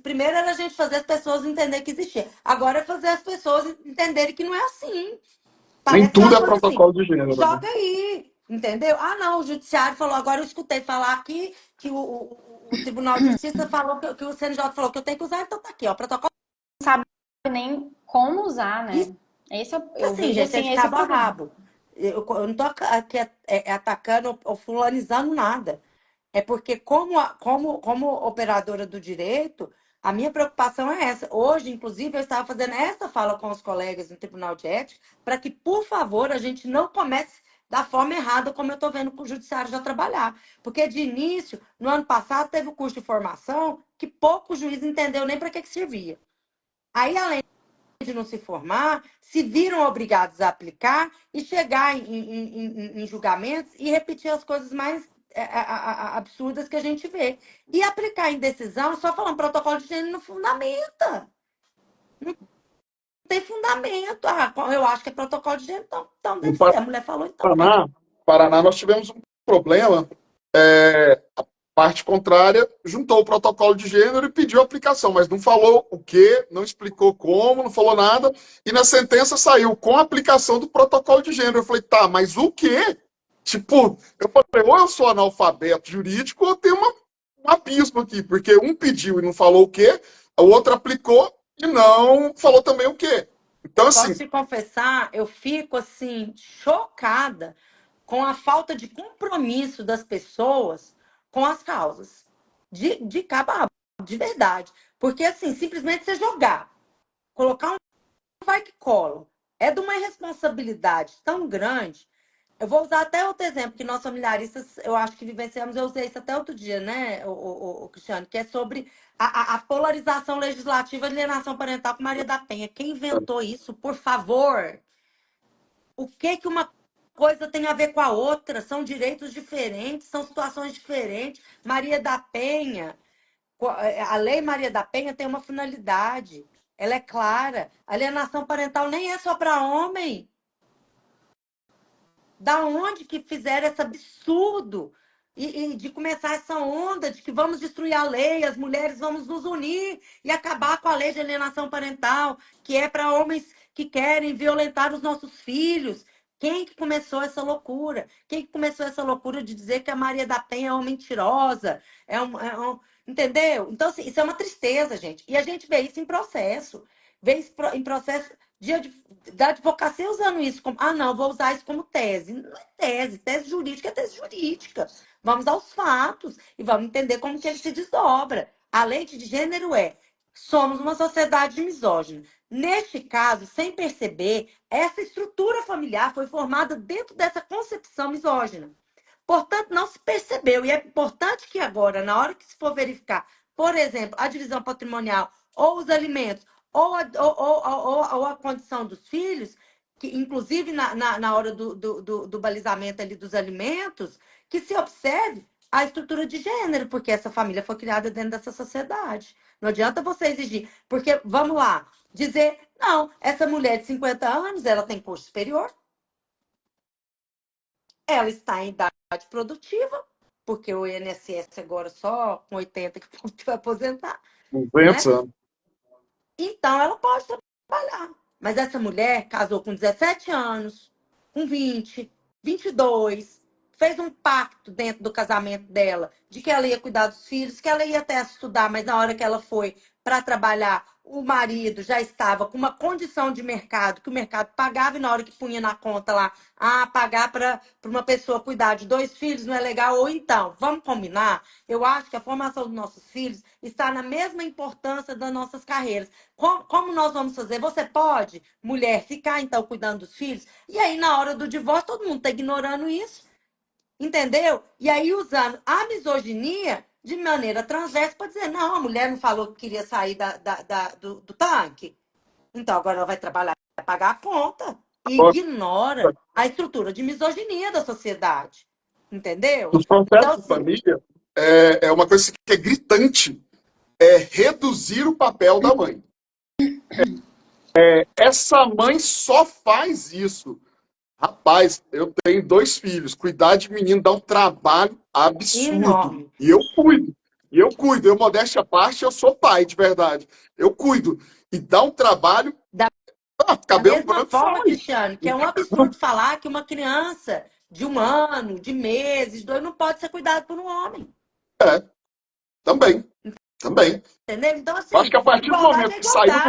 primeiro era a gente fazer as pessoas entenderem que existia. Agora é fazer as pessoas entenderem que não é assim. Nem Parece que é tudo uma é coisa assim, protocolo de gênero, né? joga aí, entendeu? Ah, não, o judiciário falou, agora eu escutei falar aqui que o Tribunal de Justiça falou que o CNJ falou que eu tenho que usar, então tá aqui, ó, protocolo. Sabe nem como usar, Isso, né? Eu assim, vejo gente, é de assim, esse é o cabo a problema. rabo. Eu não tô aqui atacando ou fulanizando nada. É porque, como operadora do direito, a minha preocupação é essa. Hoje, inclusive, eu estava fazendo essa fala com os colegas no Tribunal de Ética, para que, por favor, a gente não comece da forma errada, como eu estou vendo que o Judiciário já trabalhar. Porque, de início, no ano passado, teve o curso de formação que pouco juiz entendeu nem para que servia. Aí, além de não se formar, se viram obrigados a aplicar e chegar em julgamentos e repetir as coisas mais absurdas que a gente vê. E aplicar em decisão, só falando protocolo de gênero não fundamenta. Não tem fundamento. Ah, eu acho que é protocolo de gênero, então No deve ser. A mulher falou, então é. Paraná, nós tivemos um problema. A parte contrária juntou o protocolo de gênero e pediu a aplicação, mas não falou o que, não explicou como, não falou nada. E na sentença saiu com a aplicação do protocolo de gênero. Eu falei, tá, mas o quê? Tipo, eu falei, ou eu sou analfabeto jurídico ou tem um abismo aqui, porque um pediu e não falou o quê, o outro aplicou e não falou também o quê. Então, Posso assim, te confessar, eu fico assim, chocada com a falta de compromisso das pessoas com as causas. De cabo a rabo, de verdade. Porque, assim, simplesmente você jogar, colocar um vai que cola, é de uma irresponsabilidade tão grande. Eu vou usar até outro exemplo, que nós familiaristas, eu acho que vivenciamos, eu usei isso até outro dia, né, o Cristiano, que é sobre a polarização legislativa de alienação parental com Maria da Penha. Quem inventou isso, por favor? O que uma coisa tem a ver com a outra? São direitos diferentes, são situações diferentes. Maria da Penha, a Lei Maria da Penha tem uma finalidade. Ela é clara. Alienação parental nem é só para homem. Da onde que fizeram esse absurdo? E de começar essa onda de que vamos destruir a lei, as mulheres vamos nos unir e acabar com a lei de alienação parental, que é para homens que querem violentar os nossos filhos. Quem que começou essa loucura? Quem que começou essa loucura de dizer que a Maria da Penha é uma mentirosa? Entendeu? Então, assim, isso é uma tristeza, gente. E a gente vê isso em processo. Vê isso em processo da advocacia usando isso como, ah, não, vou usar isso como tese. Não é tese, tese jurídica é tese jurídica. Vamos aos fatos e vamos entender como que ele se desdobra. A lei de gênero é somos uma sociedade misógina. Neste caso, sem perceber, essa estrutura familiar foi formada dentro dessa concepção misógina. Portanto, não se percebeu. E é importante que agora, na hora que se for verificar, por exemplo, a divisão patrimonial, ou os alimentos, ou a condição dos filhos, que inclusive na hora do balizamento ali dos alimentos, que se observe a estrutura de gênero, porque essa família foi criada dentro dessa sociedade. Não adianta você exigir, porque, vamos lá, dizer, não, essa mulher de 50 anos, ela tem curso superior, ela está em idade produtiva, porque o INSS agora só com 80 que vai aposentar, 200 né? anos. Então ela pode trabalhar. Mas essa mulher casou com 17 anos, com 20, 22, fez um pacto dentro do casamento dela de que ela ia cuidar dos filhos, que ela ia até estudar, mas na hora que ela foi para trabalhar, o marido já estava com uma condição de mercado que o mercado pagava, e na hora que punha na conta lá, pagar para uma pessoa cuidar de 2 filhos não é legal. Ou então, vamos combinar? Eu acho que a formação dos nossos filhos está na mesma importância das nossas carreiras. Como nós vamos fazer? Você pode, mulher, ficar então cuidando dos filhos, e aí na hora do divórcio todo mundo está ignorando isso, entendeu? E aí usando a misoginia de maneira transversa para dizer, não, a mulher não falou que queria sair do tanque. Então agora ela vai trabalhar para pagar a conta. E Agora, ignora a estrutura de misoginia da sociedade. Entendeu? nos processos Então, de assim, família, é uma coisa que é gritante, é reduzir o papel da mãe. Essa mãe só faz isso. Rapaz, eu tenho 2 filhos. Cuidar de menino dá um trabalho absurdo. enorme. E eu cuido. E eu cuido. Eu, modéstia à parte, eu sou pai, de verdade. Eu cuido. E dá um trabalho. Da Da Cabelo mesma branco forma, sai. Cristiano, que é um absurdo falar que uma criança de 1 ano, de meses, 2, não pode ser cuidada por um homem. É, também. Também. Entendeu? Então, Eu acho assim, que a partir do igualdade momento é que igualdade.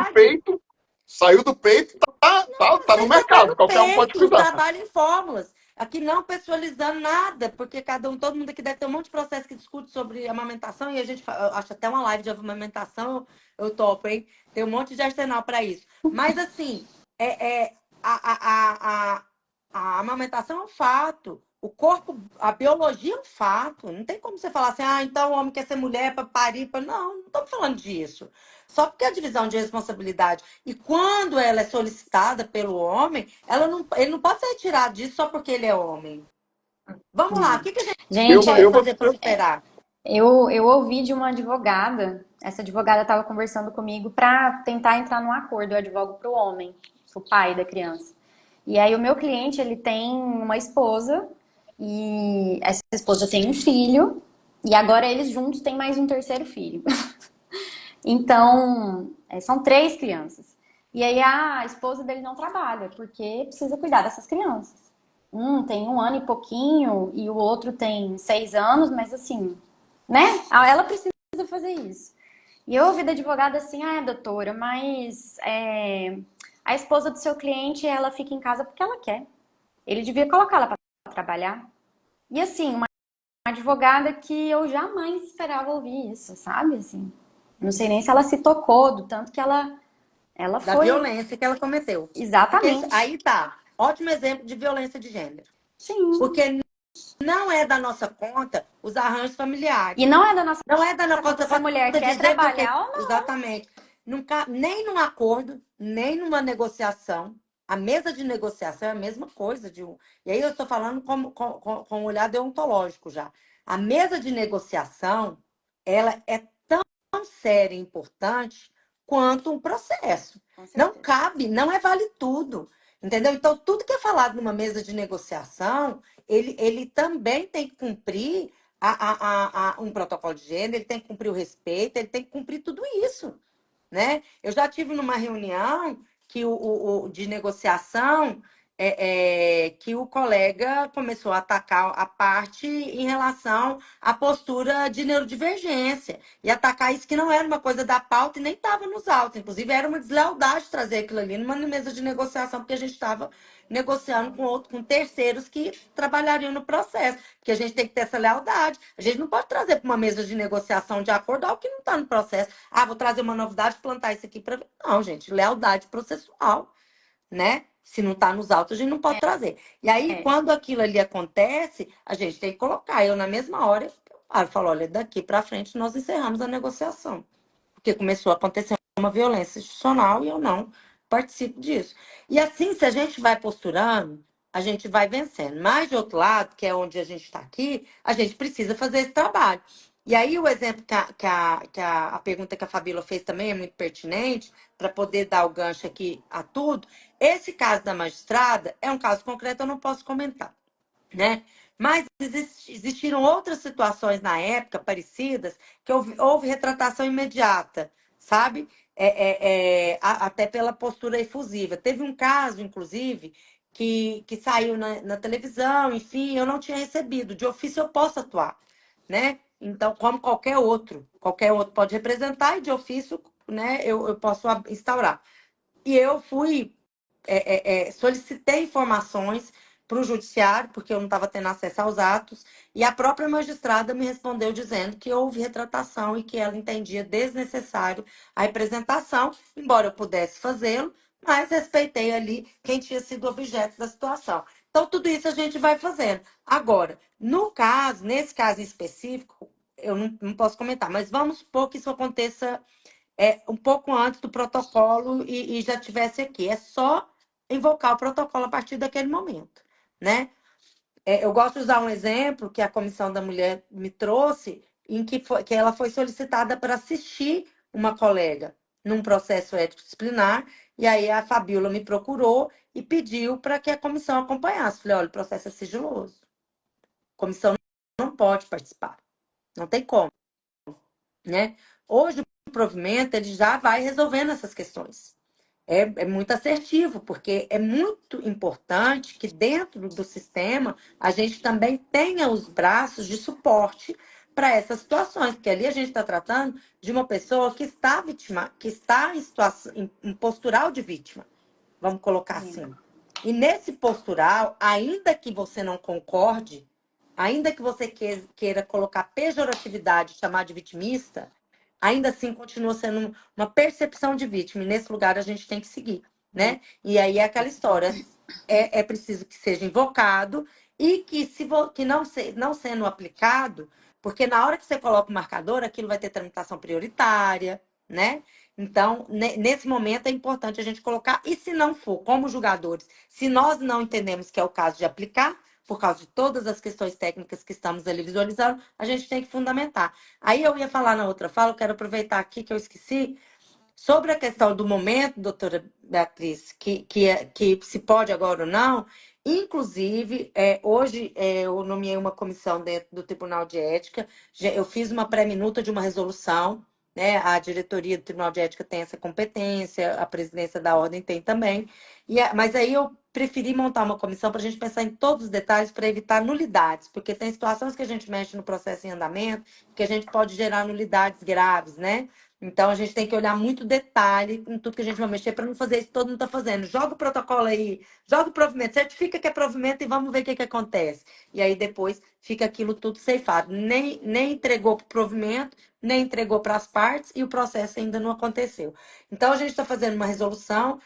saiu do peito, tá no Sem sair mercado. do Qualquer um pode peito, não cuidar. trabalha em fórmulas. Aqui não pessoalizando nada, porque todo mundo aqui deve ter um monte de processo que discute sobre amamentação, e a gente eu acho até uma live de amamentação, eu topo, hein? Tem um monte de arsenal para isso. Mas, assim, a, a amamentação é um fato. O corpo, a biologia é um fato. Não tem como você falar assim, então o homem quer ser mulher para parir. Não, não estamos falando disso. Só porque a divisão de responsabilidade, e quando ela é solicitada pelo homem, ele não pode ser retirado disso só porque ele é homem. Vamos lá, o que a gente Gente, pode Eu vou. fazer para superar? eu ouvi de uma advogada, essa advogada estava conversando comigo para tentar entrar num acordo. Eu advogo para o homem, o pai da criança. E aí o meu cliente, ele tem uma esposa, e essa esposa tem um filho, e agora eles juntos têm mais um terceiro filho. Então, são 3 crianças. E aí a esposa dele não trabalha, porque precisa cuidar dessas crianças. Um tem 1 ano e pouquinho, e o outro tem 6 anos, mas assim, né? Ela precisa fazer isso. E eu ouvi da advogada assim, doutora, mas a esposa do seu cliente, ela fica em casa porque ela quer. Ele devia colocar ela para trabalhar. E assim, uma advogada que eu jamais esperava ouvir isso, sabe? Assim, não sei nem se ela se tocou do tanto que ela Da foi violência que ela cometeu. Porque exatamente. aí tá, ótimo exemplo de violência de gênero. Sim. Porque não é da nossa conta os arranjos E familiares. não é da nossa Não é da nossa conta se a mulher conta quer dizer porque. trabalhar ou não. Exatamente. Nunca, nem num acordo, nem numa negociação. A mesa de negociação é a mesma coisa. E aí eu estou falando com um olhar deontológico já. A mesa de negociação, ela é tão séria e importante quanto um processo. Com Não certeza. cabe, não é vale tudo. Entendeu? Então, tudo que é falado numa mesa de negociação, ele também tem que cumprir um protocolo de gênero, ele tem que cumprir o respeito, ele tem que cumprir tudo isso, né? Eu já tive numa reunião de negociação que o colega começou a atacar a parte em relação à postura de neurodivergência e atacar isso que não era uma coisa da pauta e nem estava nos autos. Inclusive, era uma deslealdade trazer aquilo ali numa mesa de negociação, porque a gente estava negociando com terceiros que trabalhariam no processo, porque a gente tem que ter essa lealdade. A gente não pode trazer para uma mesa de negociação de acordo algo que não está no processo. Ah, vou trazer uma novidade, plantar isso aqui para... Não, gente, lealdade processual, né? Se não está nos autos, a gente não pode trazer. E aí, É. quando aquilo ali acontece, a gente tem que colocar. Eu, na mesma hora, eu paro, falo, olha, daqui para frente nós encerramos a negociação. Porque começou a acontecer uma violência institucional e eu não participo disso. E assim, se a gente vai posturando, a gente vai vencendo. Mas, de outro lado, que é onde a gente está aqui, a gente precisa fazer esse trabalho. E aí, o exemplo a pergunta que a Fabíola fez também é muito pertinente, para poder dar o gancho aqui a tudo. Esse caso da magistrada é um caso concreto, eu não posso comentar, né? Mas existiram outras situações na época parecidas que houve retratação imediata, sabe? Até pela postura efusiva. Teve um caso, inclusive, que saiu na televisão, enfim, eu não tinha recebido. De ofício eu posso atuar, né? Então, como qualquer outro pode representar e de ofício, né, eu posso instaurar. E eu solicitei informações para o judiciário, porque eu não estava tendo acesso aos atos, e a própria magistrada me respondeu dizendo que houve retratação e que ela entendia desnecessário a representação, embora eu pudesse fazê-lo, mas respeitei ali quem tinha sido objeto da situação. Então, tudo isso a gente vai fazendo. Agora, nesse caso em específico, eu não posso comentar, mas vamos supor que isso aconteça um pouco antes do protocolo e já tivesse aqui. É só invocar o protocolo a partir daquele momento, né? Eu gosto de usar um exemplo que a Comissão da Mulher me trouxe, em que ela foi solicitada para assistir uma colega num processo ético-disciplinar, e aí a Fabíola me procurou e pediu para que a comissão acompanhasse. Falei, olha, o processo é sigiloso. A comissão não pode participar. Não tem como, né? Hoje o provimento ele já vai resolvendo essas questões. É muito assertivo, porque é muito importante que dentro do sistema a gente também tenha os braços de suporte para essas situações, porque ali a gente está tratando de uma pessoa que está vítima, que está em situação, em postural de vítima, vamos colocar assim. E nesse postural, ainda que você não concorde, ainda que você queira colocar pejoratividade, chamar de vitimista, ainda assim continua sendo uma percepção de vítima. E nesse lugar a gente tem que seguir, né? E aí é aquela história. É preciso que seja invocado e que, não sendo aplicado, porque na hora que você coloca o marcador, aquilo vai ter tramitação prioritária, né? Então, nesse momento é importante a gente colocar, e se não for, como julgadores, se nós não entendemos que é o caso de aplicar, por causa de todas as questões técnicas que estamos ali visualizando, a gente tem que fundamentar. Aí eu ia falar na outra fala, eu quero aproveitar aqui que eu esqueci, sobre a questão do momento, doutora Beatriz, que se pode agora ou não, inclusive, hoje eu nomeei uma comissão dentro do Tribunal de Ética, eu fiz uma pré-minuta de uma resolução, né? A diretoria do Tribunal de Ética tem essa competência, a presidência da ordem tem também, mas aí eu preferi montar uma comissão para a gente pensar em todos os detalhes para evitar nulidades, porque tem situações que a gente mexe no processo em andamento que a gente pode gerar nulidades graves, né? Então, a gente tem que olhar muito detalhe em tudo que a gente vai mexer para não fazer isso que todo mundo está fazendo. Joga o protocolo aí, joga o provimento, certifica que é provimento e vamos ver o que acontece. E aí, depois, fica aquilo tudo ceifado. Nem entregou para o provimento, nem entregou para as partes e o processo ainda não aconteceu. Então, a gente está fazendo uma resolução,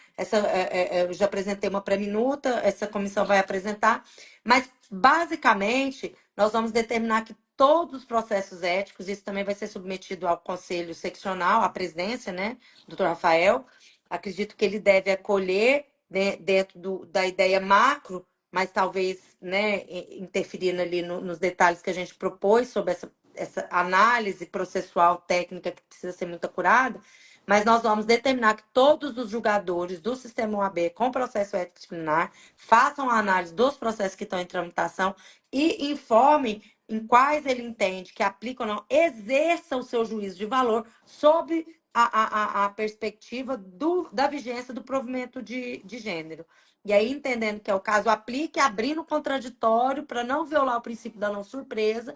eu já apresentei uma pré-minuta, essa comissão vai apresentar, mas, basicamente, nós vamos determinar que todos os processos éticos, isso também vai ser submetido ao conselho seccional, à presidência, né, doutor Rafael. Acredito que ele deve acolher, né, dentro da ideia macro, mas talvez, né, interferindo ali nos detalhes que a gente propôs sobre essa análise processual técnica que precisa ser muito acurada, mas nós vamos determinar que todos os julgadores do sistema OAB com processo ético disciplinar façam a análise dos processos que estão em tramitação e informem em quais ele entende que aplica ou não, exerça o seu juízo de valor sob a perspectiva da vigência do provimento de gênero, E aí, entendendo que é o caso, aplique abrindo o contraditório para não violar o princípio da não surpresa,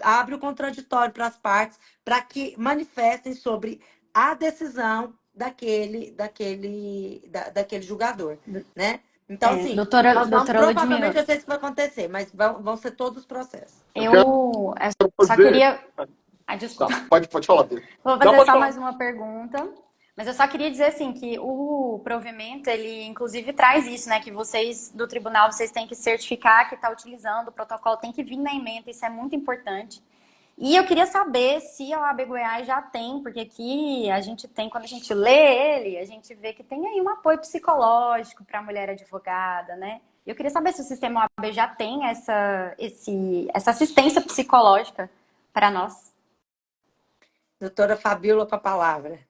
abre o contraditório para as partes, para que manifestem sobre a decisão daquele julgador, né? Então, É, assim, doutora, nós vamos, doutora provavelmente, Ludmila, eu sei se vai acontecer, mas vão ser todos os processos. Eu quero eu só fazer. queria. Ah, desculpa. Tá, pode falar, Bia. Vou Não, fazer pode só falar. mais uma pergunta. Mas eu só queria dizer assim que o provimento, ele inclusive traz isso, né? Que vocês do tribunal, vocês têm que certificar que está utilizando, o protocolo tem que vir na ementa, isso é muito importante. E eu queria saber se a OAB Goiás já tem, porque aqui a gente tem, quando a gente lê ele, a gente vê que tem aí um apoio psicológico para a mulher advogada, né? Eu queria saber se o sistema OAB já tem essa assistência psicológica para nós. Doutora Fabíola, com a palavra.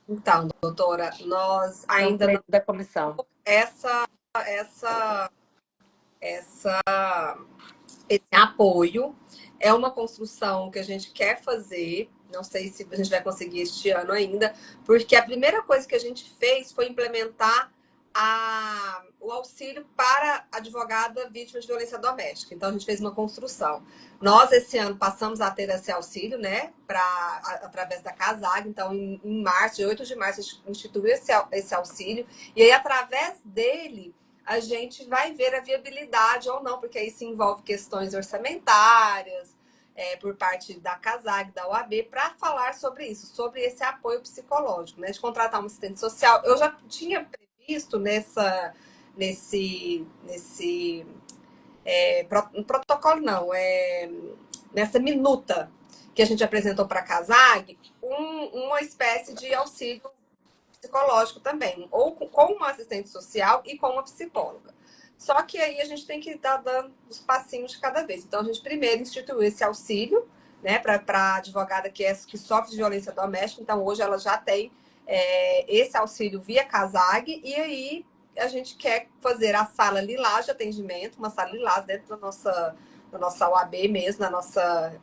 Então, doutora, nós É um ainda não pleito da comissão. essa, essa, essa, esse apoio é uma construção que a gente quer fazer. Não sei se a gente vai conseguir este ano ainda, porque a primeira coisa que a gente fez foi implementar o auxílio para advogada vítima de violência doméstica. Então, a gente fez uma construção. Nós, esse ano, passamos a ter esse auxílio, né, através da CASAG. Então, em março, 8 de março, a gente instituiu esse auxílio. E aí, através dele, a gente vai ver a viabilidade ou não, porque aí se envolve questões orçamentárias, por parte da CASAG, da OAB, para falar sobre isso, sobre esse apoio psicológico, né, de contratar um assistente social. Eu já tinha previsto nesse protocolo, não, nessa minuta que a gente apresentou para a CASAG, uma espécie de auxílio psicológico também, ou com uma assistente social e com uma psicóloga. Só que aí a gente tem que estar dando os passinhos de cada vez. Então, a gente primeiro instituiu esse auxílio, né, para a advogada que sofre de violência doméstica. Então, hoje ela já tem esse auxílio via CASAG, e aí a gente quer fazer a sala lilás de atendimento, uma sala lilás dentro da nossa OAB mesmo, na nossa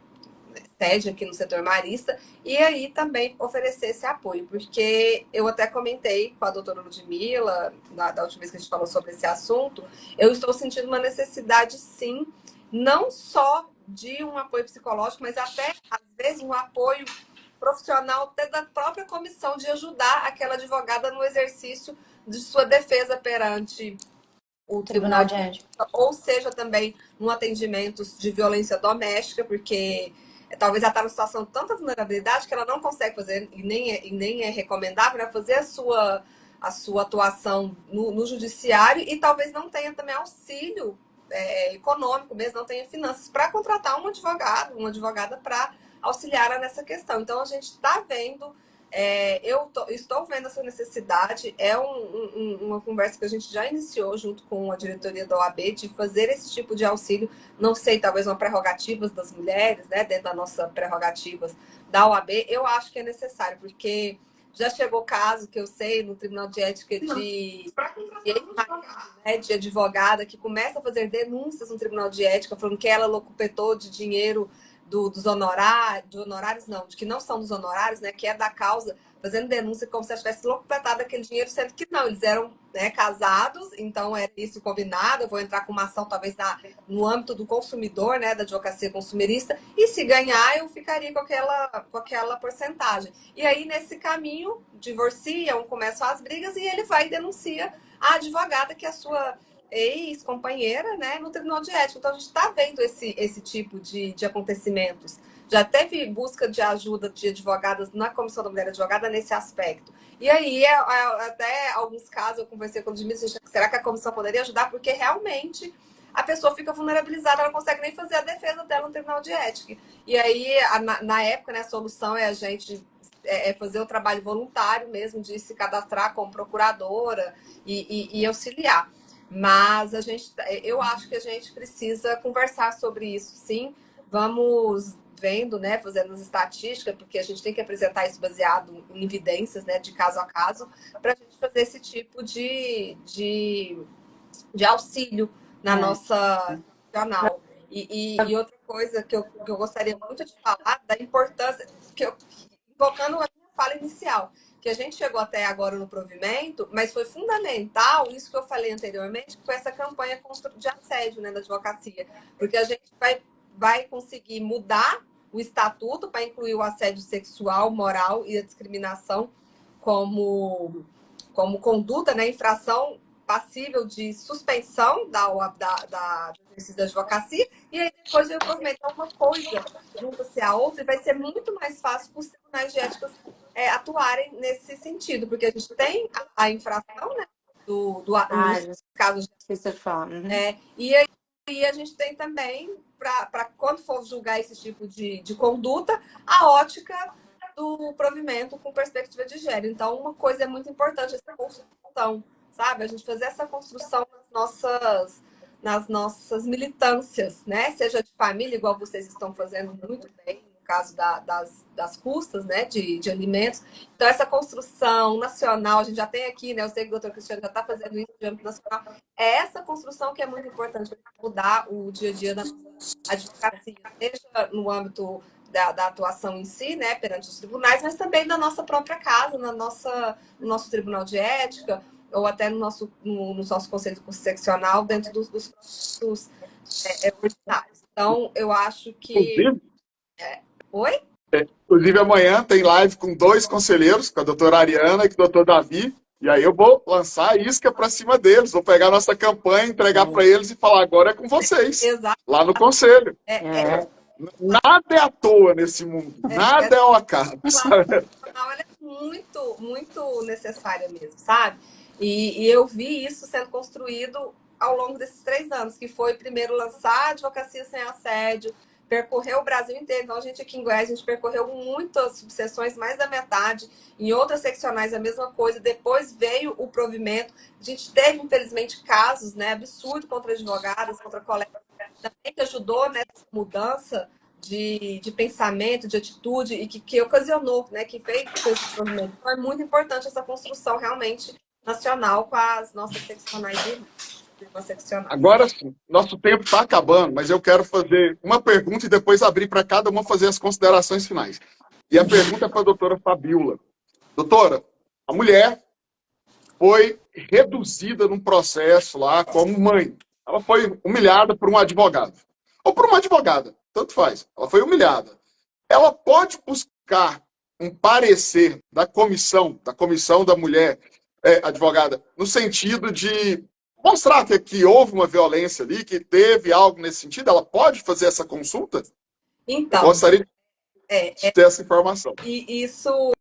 sede aqui no setor marista, e aí também oferecer esse apoio, porque eu até comentei com a doutora Ludmila, da última vez que a gente falou sobre esse assunto, eu estou sentindo uma necessidade, sim, não só de um apoio psicológico, mas até, às vezes, um apoio profissional até da própria comissão, de ajudar aquela advogada no exercício de sua defesa perante o Tribunal Tribunal de de Ética. Justiça, ou seja também no atendimento de violência doméstica, porque talvez ela está numa situação de tanta vulnerabilidade que ela não consegue fazer, e nem é recomendável, né, fazer a sua atuação no judiciário, e talvez não tenha também auxílio econômico mesmo, não tenha finanças para contratar um advogado, uma advogada para auxiliar nessa questão. Então, a gente está vendo, estou vendo essa necessidade, uma conversa que a gente já iniciou junto com a diretoria da OAB, de fazer esse tipo de auxílio. Não sei, talvez uma prerrogativas das mulheres, né, dentro da nossa prerrogativas da OAB, eu acho que é necessário, porque já chegou caso que eu sei no Tribunal de Ética de advogada que começa a fazer denúncias no Tribunal de Ética, falando que ela locupetou de dinheiro dos honorários, não, de que não são dos honorários, né, que é da causa, fazendo denúncia como se ela tivesse locupetado aquele dinheiro, sendo que não, eles eram, né, casados, então era isso combinado. Eu vou entrar com uma ação talvez no âmbito do consumidor, né, da advocacia consumerista, e se ganhar eu ficaria com aquela porcentagem. E aí, nesse caminho, divorciam, começam as brigas, e ele vai e denuncia a advogada, que é a sua ex-companheira, né, no Tribunal de Ética. Então, a gente está vendo esse tipo de acontecimentos. Já teve busca de ajuda de advogadas na Comissão da Mulher Advogada nesse aspecto. E aí, até alguns casos, eu conversei com o Dimitri, será que a comissão poderia ajudar? Porque realmente a pessoa fica vulnerabilizada, ela não consegue nem fazer a defesa dela no Tribunal de Ética. E aí, na época, né, a solução é a gente fazer o trabalho voluntário mesmo, de se cadastrar como procuradora e auxiliar. Mas eu acho que a gente precisa conversar sobre isso, sim. Vamos vendo, né, fazendo as estatísticas, porque a gente tem que apresentar isso baseado em evidências, né, de caso a caso, para a gente fazer esse tipo de auxílio na nossa canal. E outra coisa que eu gostaria muito de falar, da importância, invocando a minha fala inicial, que a gente chegou até agora no provimento, mas foi fundamental isso que eu falei anteriormente, que foi essa campanha de assédio, né, da advocacia, porque a gente vai conseguir mudar o estatuto para incluir o assédio sexual, moral e a discriminação como conduta, né, infração passível de suspensão da exercício da advocacia, e aí depois eu movimentar uma coisa junta-se a outra, e vai ser muito mais fácil para os tribunais de ética atuarem nesse sentido, porque a gente tem a infração, né, dos casos de falar. e aí a gente tem também, para quando for julgar esse tipo de conduta, a ótica do provimento com perspectiva de gênero. Então, uma coisa é muito importante, essa construção, sabe? A gente fazer essa construção nas nossas militâncias, né? Seja de família, igual vocês estão fazendo muito bem, no caso das custas, né? De alimentos. Então, essa construção nacional, a gente já tem aqui, né? Eu sei que o doutor Cristiano já está fazendo isso de âmbito nacional. É essa construção que é muito importante para mudar o dia a dia da advocacia, seja no âmbito da atuação em si, né, perante os tribunais, mas também da nossa própria casa, no nosso tribunal de ética, ou até no nosso conselho seccional, dentro dos processos ordinários. Então, eu acho que... Oi? Inclusive, amanhã tem live com 2 conselheiros, com a doutora Ariana e com o doutor Davi, e aí eu vou lançar a isca para cima deles, vou pegar a nossa campanha, entregar para eles e falar, agora é com vocês, Exato. lá no conselho. Nada é à toa nesse mundo, nada é ao acaso. Ela é muito, muito necessária mesmo, sabe? E eu vi isso sendo construído ao longo desses 3 anos, que foi primeiro lançar a Advocacia Sem Assédio, percorreu o Brasil inteiro. Então, a gente aqui em Goiás, a gente percorreu muitas subseções, mais da metade. Em outras seccionais, a mesma coisa. Depois veio o provimento. A gente teve, infelizmente, casos, né, absurdos contra advogadas, contra colegas, também que ajudou nessa mudança de pensamento, de atitude, e que ocasionou, né, que fez esse provimento. Então, é muito importante essa construção realmente nacional com as nossas seccionais de Agora sim, nosso tempo está acabando, mas eu quero fazer uma pergunta e depois abrir para cada uma fazer as considerações finais. E a pergunta é para a doutora Fabiola. Doutora, a mulher foi reduzida num processo lá como mãe. Ela foi humilhada por um advogado. Ou por uma advogada, tanto faz. Ela foi humilhada. Ela pode buscar um parecer da comissão da mulher advogada, no sentido de mostrar que houve uma violência ali, que teve algo nesse sentido. Ela pode fazer essa consulta? Então, eu gostaria de ter essa informação. E isso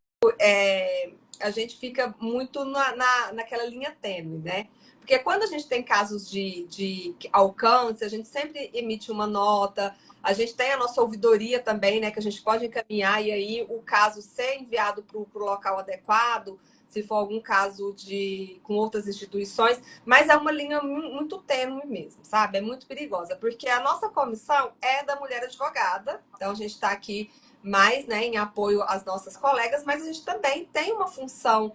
a gente fica muito naquela linha tênue, né? Porque quando a gente tem casos de alcance, a gente sempre emite uma nota, a gente tem a nossa ouvidoria também, né? Que a gente pode encaminhar e aí o caso ser enviado para o local adequado, se for algum caso com outras instituições, mas é uma linha muito tênue mesmo, sabe? É muito perigosa, porque a nossa comissão é da mulher advogada, então a gente está aqui mais, né, em apoio às nossas colegas, mas a gente também tem uma função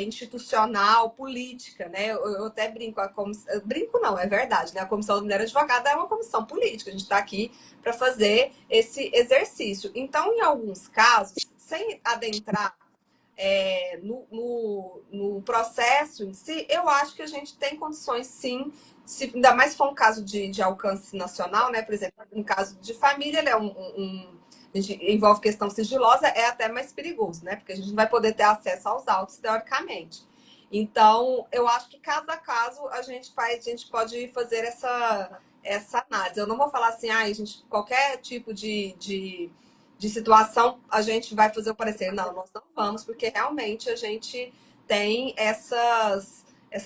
institucional, política, né? Eu até brinco, brinco não, é verdade, né? A Comissão da Mulher Advogada é uma comissão política, a gente está aqui para fazer esse exercício. Então, em alguns casos, sem adentrar no processo em si, eu acho que a gente tem condições, sim, ainda mais se for um caso de alcance nacional, né? Por exemplo, um caso de família, ele é a gente envolve questão sigilosa, é até mais perigoso, né? Porque a gente não vai poder ter acesso aos autos, teoricamente. Então, eu acho que caso a caso a gente pode fazer essa análise. Eu não vou falar assim, qualquer tipo de situação a gente vai fazer o parecer. Não, nós não vamos, porque realmente a gente tem essas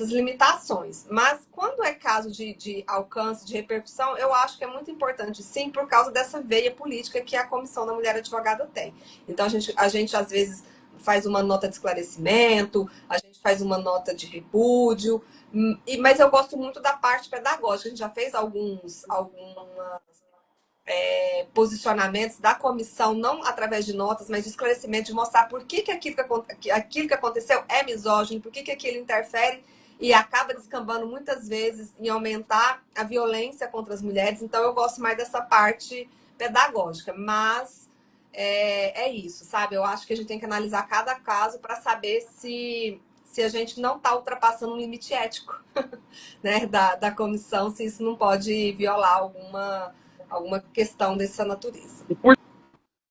limitações. Mas quando é caso de alcance, de repercussão, eu acho que é muito importante, sim, por causa dessa veia política que a Comissão da Mulher Advogada tem. Então, a gente às vezes faz uma nota de esclarecimento, a gente faz uma nota de repúdio, mas eu gosto muito da parte pedagógica. A gente já fez alguns posicionamentos da comissão, não através de notas, mas de esclarecimento, de mostrar por que aquilo que aconteceu é misógino, por que aquilo interfere e acaba descambando muitas vezes em aumentar a violência contra as mulheres. Então, eu gosto mais dessa parte pedagógica, mas é isso, sabe? Eu acho que a gente tem que analisar cada caso para saber se a gente não está ultrapassando um limite ético, né, da comissão, se isso não pode violar alguma questão dessa natureza. E, por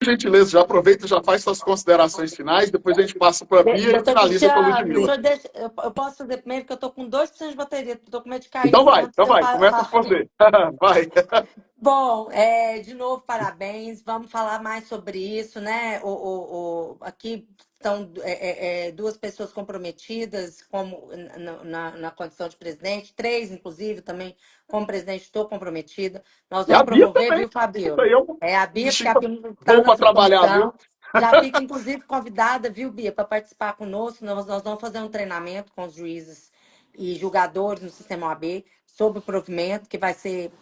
gentileza, já aproveita e já faz suas considerações finais, depois a gente passa para a Bia e Doutor finaliza com a Cristiano, Ludmilla. eu posso fazer primeiro, que eu tô com 2% de bateria, tô com medo de cair Então antes de eu vai, começa com falar. você. Vai. Bom, de novo, parabéns. Vamos falar mais sobre isso, né? Aqui estão duas pessoas comprometidas como na condição de presidente, três, inclusive, também como presidente estou comprometida. Nós E a vamos Bia promover, também. viu, Isso aí Fabíola? é um É a Bia, porque a bichinho Bia está bom na para sua trabalhar, viu? comissão. Já fica, inclusive, convidada, viu, Bia, para participar conosco. Nós vamos fazer um treinamento com os juízes e julgadores no sistema OAB sobre o provimento, que vai ser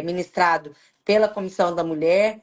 ministrado pela Comissão da Mulher,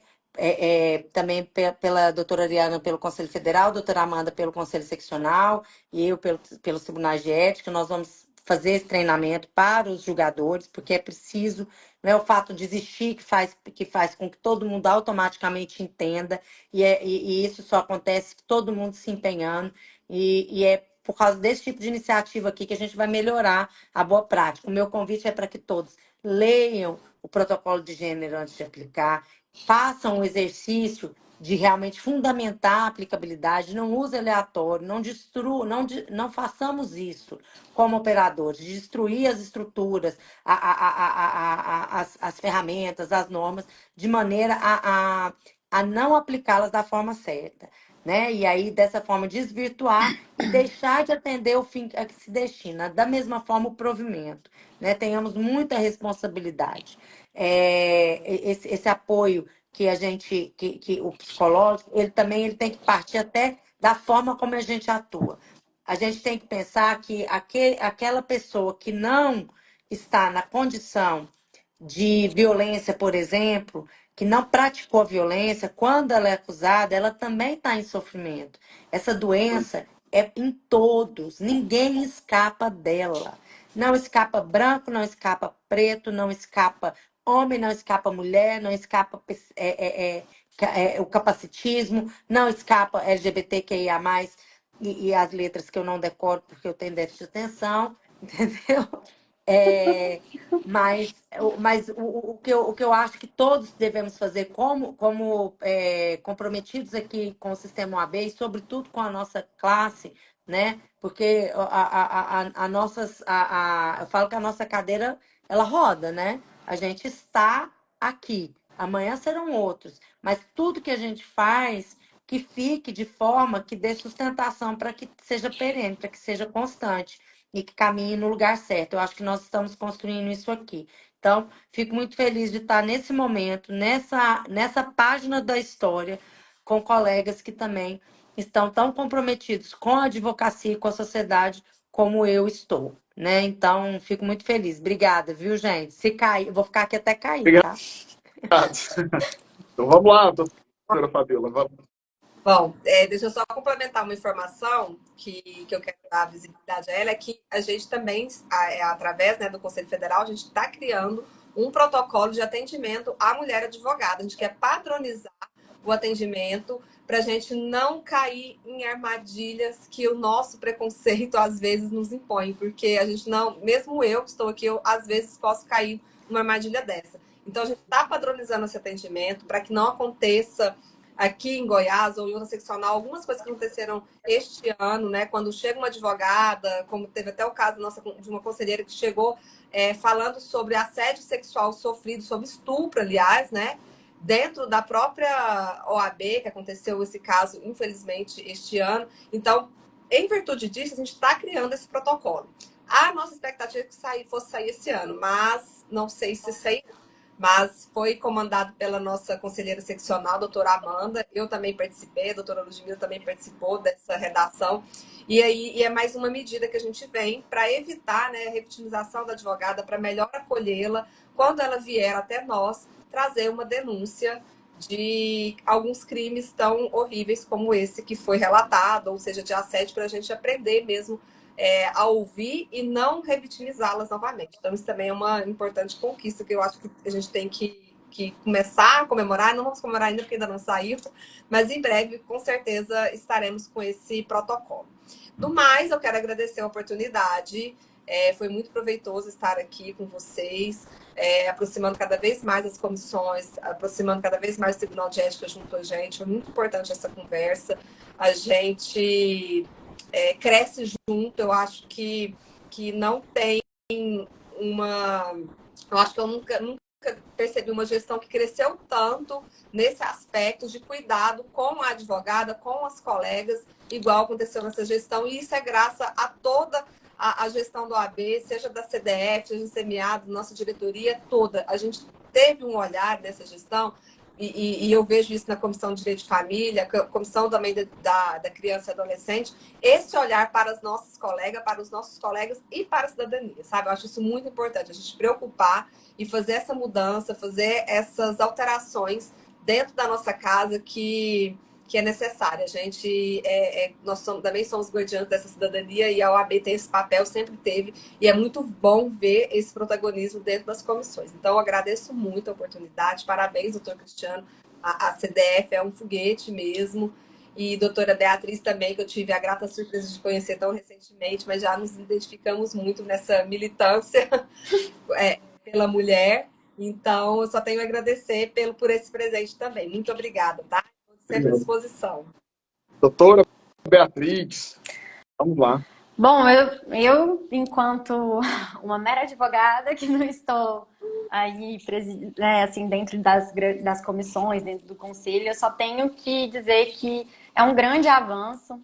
também pela doutora Ariana pelo Conselho Federal, doutora Amanda pelo Conselho Seccional e eu pelos tribunais de ética. Nós vamos fazer esse treinamento para os julgadores, porque é preciso, não é o fato de existir que faz com que todo mundo automaticamente entenda, e isso só acontece com todo mundo se empenhando, e é por causa desse tipo de iniciativa aqui que a gente vai melhorar a boa prática. O meu convite é para que todos leiam o protocolo de gênero antes de aplicar, façam o exercício de realmente fundamentar a aplicabilidade, não use aleatório, não destrua, não façamos isso como operadores, de destruir as estruturas, as ferramentas, as normas, de maneira a não aplicá-las da forma certa. Né? E aí, dessa forma, desvirtuar e deixar de atender o fim a que se destina. Da mesma forma, o provimento. Né? Tenhamos muita responsabilidade. Esse apoio que a gente, que o psicológico, ele tem que partir até da forma como a gente atua. A gente tem que pensar que aquela pessoa que não está na condição de violência, por exemplo, que não praticou a violência, quando ela é acusada, ela também está em sofrimento. Essa doença é em todos, ninguém escapa dela. Não escapa branco, não escapa preto, não escapa homem, não escapa mulher, não escapa o capacitismo, não escapa LGBTQIA+, e as letras que eu não decoro porque eu tenho déficit de atenção, entendeu? É, mas o que eu acho que todos devemos fazer como comprometidos aqui com o sistema OAB e, sobretudo, com a nossa classe, né? Porque eu falo que a nossa cadeira, ela roda, né? A gente está aqui. Amanhã serão outros. Mas tudo que a gente faz, que fique de forma que dê sustentação para que seja perene, para que seja constante e que caminhe no lugar certo. Eu acho que nós estamos construindo isso aqui. Então, fico muito feliz de estar nesse momento, nessa página da história, com colegas que também estão tão comprometidos com a advocacia e com a sociedade como eu estou, né? Então, fico muito feliz. Obrigada, viu, gente? Se cair, eu vou ficar aqui até cair, Obrigado. tá? Então vamos lá, doutora Fabiola. Vamos. Bom, deixa eu só complementar uma informação que eu quero dar visibilidade a ela, é que a gente também, através, né, do Conselho Federal, a gente está criando um protocolo de atendimento à mulher advogada. A gente quer padronizar o atendimento para a gente não cair em armadilhas que o nosso preconceito às vezes nos impõe, porque a gente não, mesmo eu que estou aqui, eu às vezes posso cair numa armadilha dessa. Então a gente está padronizando esse atendimento para que não aconteça aqui em Goiás ou em outra seccional, algumas coisas que aconteceram este ano, né? Quando chega uma advogada, como teve até o caso nossa, de uma conselheira que chegou falando sobre assédio sexual sofrido, sobre estupro, aliás, né? Dentro da própria OAB, que aconteceu esse caso, infelizmente, este ano. Então, em virtude disso, a gente está criando esse protocolo. A nossa expectativa é que fosse sair esse ano, mas não sei se sair, mas foi comandado pela nossa conselheira seccional, doutora Amanda. Eu também participei, a doutora Ludmilla também participou dessa redação. E aí é mais uma medida que a gente vem para evitar, né, a revitimização da advogada, para melhor acolhê-la quando ela vier até nós trazer uma denúncia de alguns crimes tão horríveis como esse que foi relatado, ou seja, de assédio, para a gente aprender mesmo a ouvir e não revitimizá-las novamente. Então, isso também é uma importante conquista que eu acho que a gente tem que que começar a comemorar, não vamos comemorar ainda porque ainda não saiu, mas em breve, com certeza, estaremos com esse protocolo. Do mais, eu quero agradecer a oportunidade, foi muito proveitoso estar aqui com vocês, aproximando cada vez mais as comissões, aproximando cada vez mais o Tribunal de Ética junto a gente, foi muito importante essa conversa, a gente cresce junto, eu acho que não tem uma... Eu acho que eu nunca percebi uma gestão que cresceu tanto nesse aspecto de cuidado com a advogada, com as colegas, igual aconteceu nessa gestão, e isso é graças a toda a gestão do OAB, seja da CDF, seja do CMA, da nossa diretoria toda. A gente teve um olhar dessa gestão, e eu vejo isso na Comissão de Direito de Família, Comissão também da Criança e Adolescente, esse olhar para as nossas colegas, para os nossos colegas e para a cidadania, sabe? Eu acho isso muito importante, a gente preocupar e fazer essa mudança, fazer essas alterações dentro da nossa casa que é necessária. A gente, nós também somos guardiãs dessa cidadania e a OAB tem esse papel, sempre teve, e é muito bom ver esse protagonismo dentro das comissões. Então, eu agradeço muito a oportunidade, parabéns, doutor Cristiano, a CDF é um foguete mesmo, e doutora Beatriz também, que eu tive a grata surpresa de conhecer tão recentemente, mas já nos identificamos muito nessa militância pela mulher, então eu só tenho a agradecer por esse presente também. Muito obrigada, tá? Sempre à disposição. Doutora Beatriz, vamos lá. Bom, eu enquanto uma mera advogada que não estou aí assim, dentro das comissões, dentro do conselho, eu só tenho que dizer que é um grande avanço.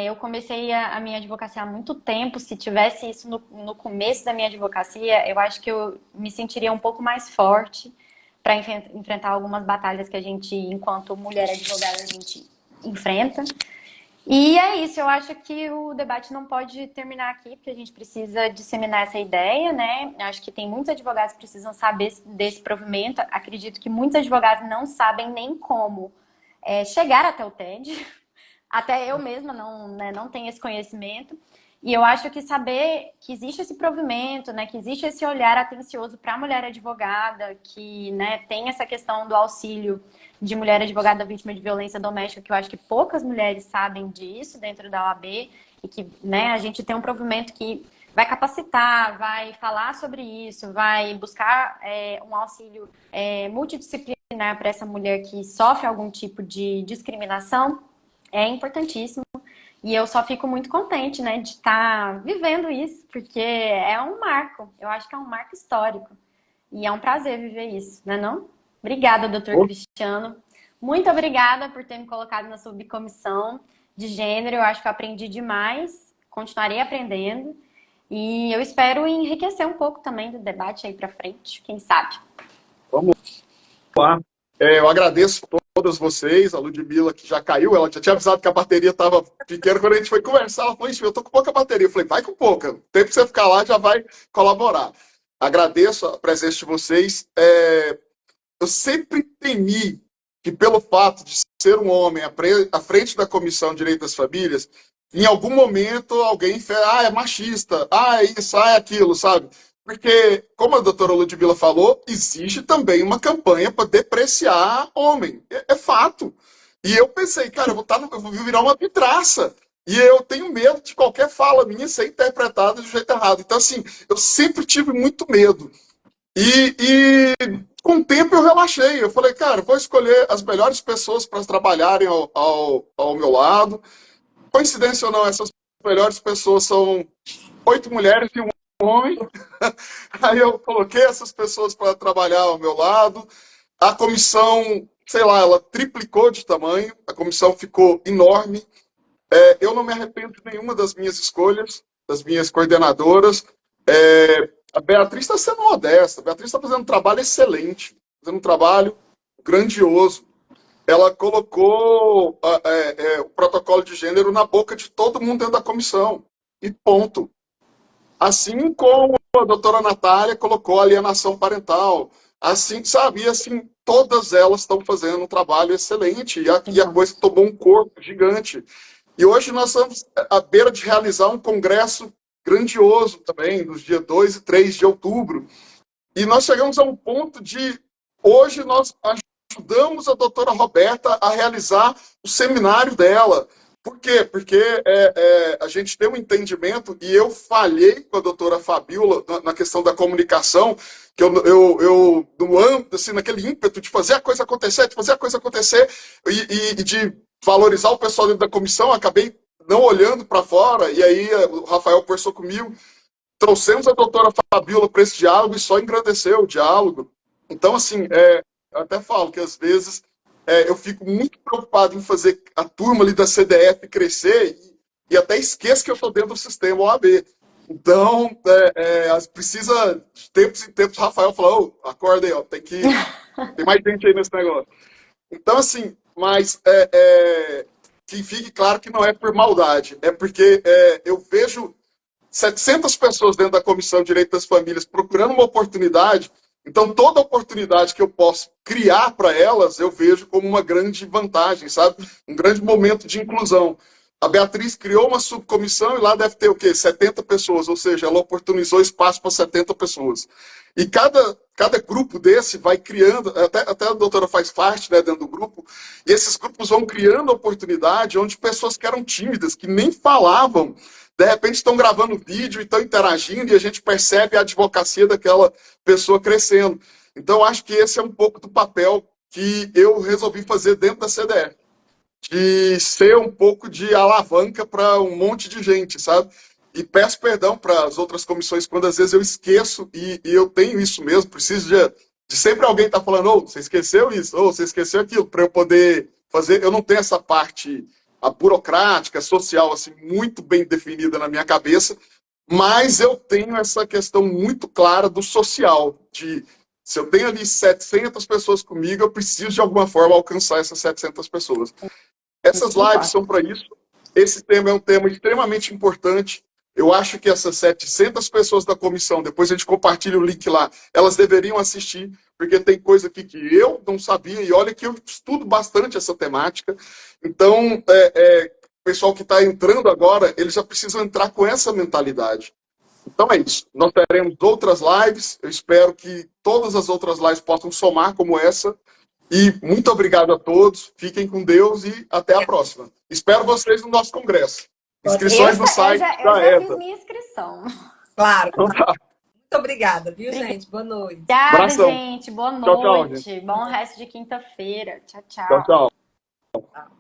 Eu comecei a minha advocacia há muito tempo. Se tivesse isso no começo da minha advocacia, eu acho que eu me sentiria um pouco mais forte para enfrentar algumas batalhas que a gente, enquanto mulher advogada, a gente enfrenta. E é isso, eu acho que o debate não pode terminar aqui, porque a gente precisa disseminar essa ideia, né? Acho que tem muitos advogados que precisam saber desse provimento. Acredito que muitos advogados não sabem nem como chegar até o TED. Até eu mesma não tenho esse conhecimento. E eu acho que saber que existe esse provimento, né, que existe esse olhar atencioso para a mulher advogada, que, né, tem essa questão do auxílio de mulher advogada vítima de violência doméstica, que eu acho que poucas mulheres sabem disso dentro da OAB, e que, né, a gente tem um provimento que vai capacitar, vai falar sobre isso, vai buscar um auxílio multidisciplinar para essa mulher que sofre algum tipo de discriminação, é importantíssimo. E eu só fico muito contente, né, de estar vivendo isso, porque é um marco. Eu acho que é um marco histórico. E é um prazer viver isso, não é não? Obrigada, doutor Cristiano. Muito obrigada por ter me colocado na subcomissão de gênero. Eu acho que eu aprendi demais, continuarei aprendendo. E eu espero enriquecer um pouco também do debate aí para frente, quem sabe. Vamos lá. Eu agradeço todas vocês, a Ludmila que já caiu, ela já tinha avisado que a bateria estava pequena. Quando a gente foi conversar, ela falou, eu tô com pouca bateria. Eu falei, vai com pouca, o tempo que você ficar lá já vai colaborar. Agradeço a presença de vocês. Eu sempre temi que, pelo fato de ser um homem à frente da Comissão de Direito das Famílias, em algum momento alguém fez, é machista, é isso, é aquilo, sabe? Porque, como a doutora Ludmila falou, existe também uma campanha para depreciar homem. É fato. E eu pensei, cara, eu vou virar uma vidraça. E eu tenho medo de qualquer fala minha ser interpretada de um jeito errado. Então, assim, eu sempre tive muito medo. E com o tempo eu relaxei. Eu falei, cara, vou escolher as melhores pessoas para trabalharem ao meu lado. Coincidência ou não, essas melhores pessoas são 8 mulheres e um homem. Aí eu coloquei essas pessoas para trabalhar ao meu lado. A comissão, sei lá, ela triplicou de tamanho. A comissão ficou enorme. Eu não me arrependo de nenhuma das minhas escolhas, das minhas coordenadoras. A Beatriz está sendo modesta. A Beatriz está fazendo um trabalho excelente, fazendo um trabalho grandioso. Ela colocou o protocolo de gênero na boca de todo mundo dentro da comissão. E ponto. Assim como a doutora Natália colocou a alienação parental. Assim, sabe? E assim, todas elas estão fazendo um trabalho excelente. E a coisa tomou um corpo gigante. E hoje nós estamos à beira de realizar um congresso grandioso também, nos dias 2 e 3 de outubro. E nós chegamos a um ponto de hoje nós ajudamos a doutora Roberta a realizar o seminário dela. Por quê? Porque a gente tem um entendimento, e eu falhei com a doutora Fabiola na questão da comunicação, que eu no âmbito, assim, naquele ímpeto de fazer a coisa acontecer, e de valorizar o pessoal dentro da comissão, acabei não olhando para fora, e aí o Rafael conversou comigo, trouxemos a doutora Fabiola para esse diálogo e só engrandeceu o diálogo. Então, assim, eu até falo que às vezes eu fico muito preocupado em fazer a turma ali da CDF crescer e até esqueço que eu estou dentro do sistema OAB. Então, precisa, de tempos em tempos, o Rafael falou, oh, acorda aí, ó, tem mais gente aí nesse negócio. Então, assim, mas que fique claro que não é por maldade, é porque eu vejo 700 pessoas dentro da Comissão de Direito das Famílias procurando uma oportunidade, então toda oportunidade que eu posso criar para elas, eu vejo como uma grande vantagem, sabe? Um grande momento de inclusão. A Beatriz criou uma subcomissão e lá deve ter o quê? 70 pessoas, ou seja, ela oportunizou espaço para 70 pessoas. E cada grupo desse vai criando, até a doutora faz parte, né, dentro do grupo, e esses grupos vão criando oportunidade onde pessoas que eram tímidas, que nem falavam, de repente estão gravando vídeo e estão interagindo e a gente percebe a advocacia daquela pessoa crescendo. Então, acho que esse é um pouco do papel que eu resolvi fazer dentro da CDF. De ser um pouco de alavanca para um monte de gente, sabe? E peço perdão para as outras comissões quando às vezes eu esqueço, e eu tenho isso mesmo, preciso de sempre alguém estar falando, oh, você esqueceu isso, ou você esqueceu aquilo, para eu poder fazer. Eu não tenho essa parte a burocrática, social, assim, muito bem definida na minha cabeça, mas eu tenho essa questão muito clara do social, de se eu tenho ali 700 pessoas comigo, eu preciso de alguma forma alcançar essas 700 pessoas. Essas lives são para isso. Esse tema é um tema extremamente importante. Eu acho que essas 700 pessoas da comissão, depois a gente compartilha o link lá, elas deveriam assistir, porque tem coisa aqui que eu não sabia, e olha que eu estudo bastante essa temática. Então, o pessoal que está entrando agora, eles já precisam entrar com essa mentalidade. Então é isso. Nós teremos outras lives. Eu espero que todas as outras lives possam somar como essa. E muito obrigado a todos. Fiquem com Deus e até a próxima. Espero vocês no nosso congresso. Inscrições no site eu da já fiz ETA. minha inscrição. Claro. Então tá. Muito obrigada, viu, gente? Boa noite. Obrigada, Abração. gente. Boa Tchau, tchau, noite. gente. Bom resto de quinta-feira. Tchau, Tchau, tchau. tchau.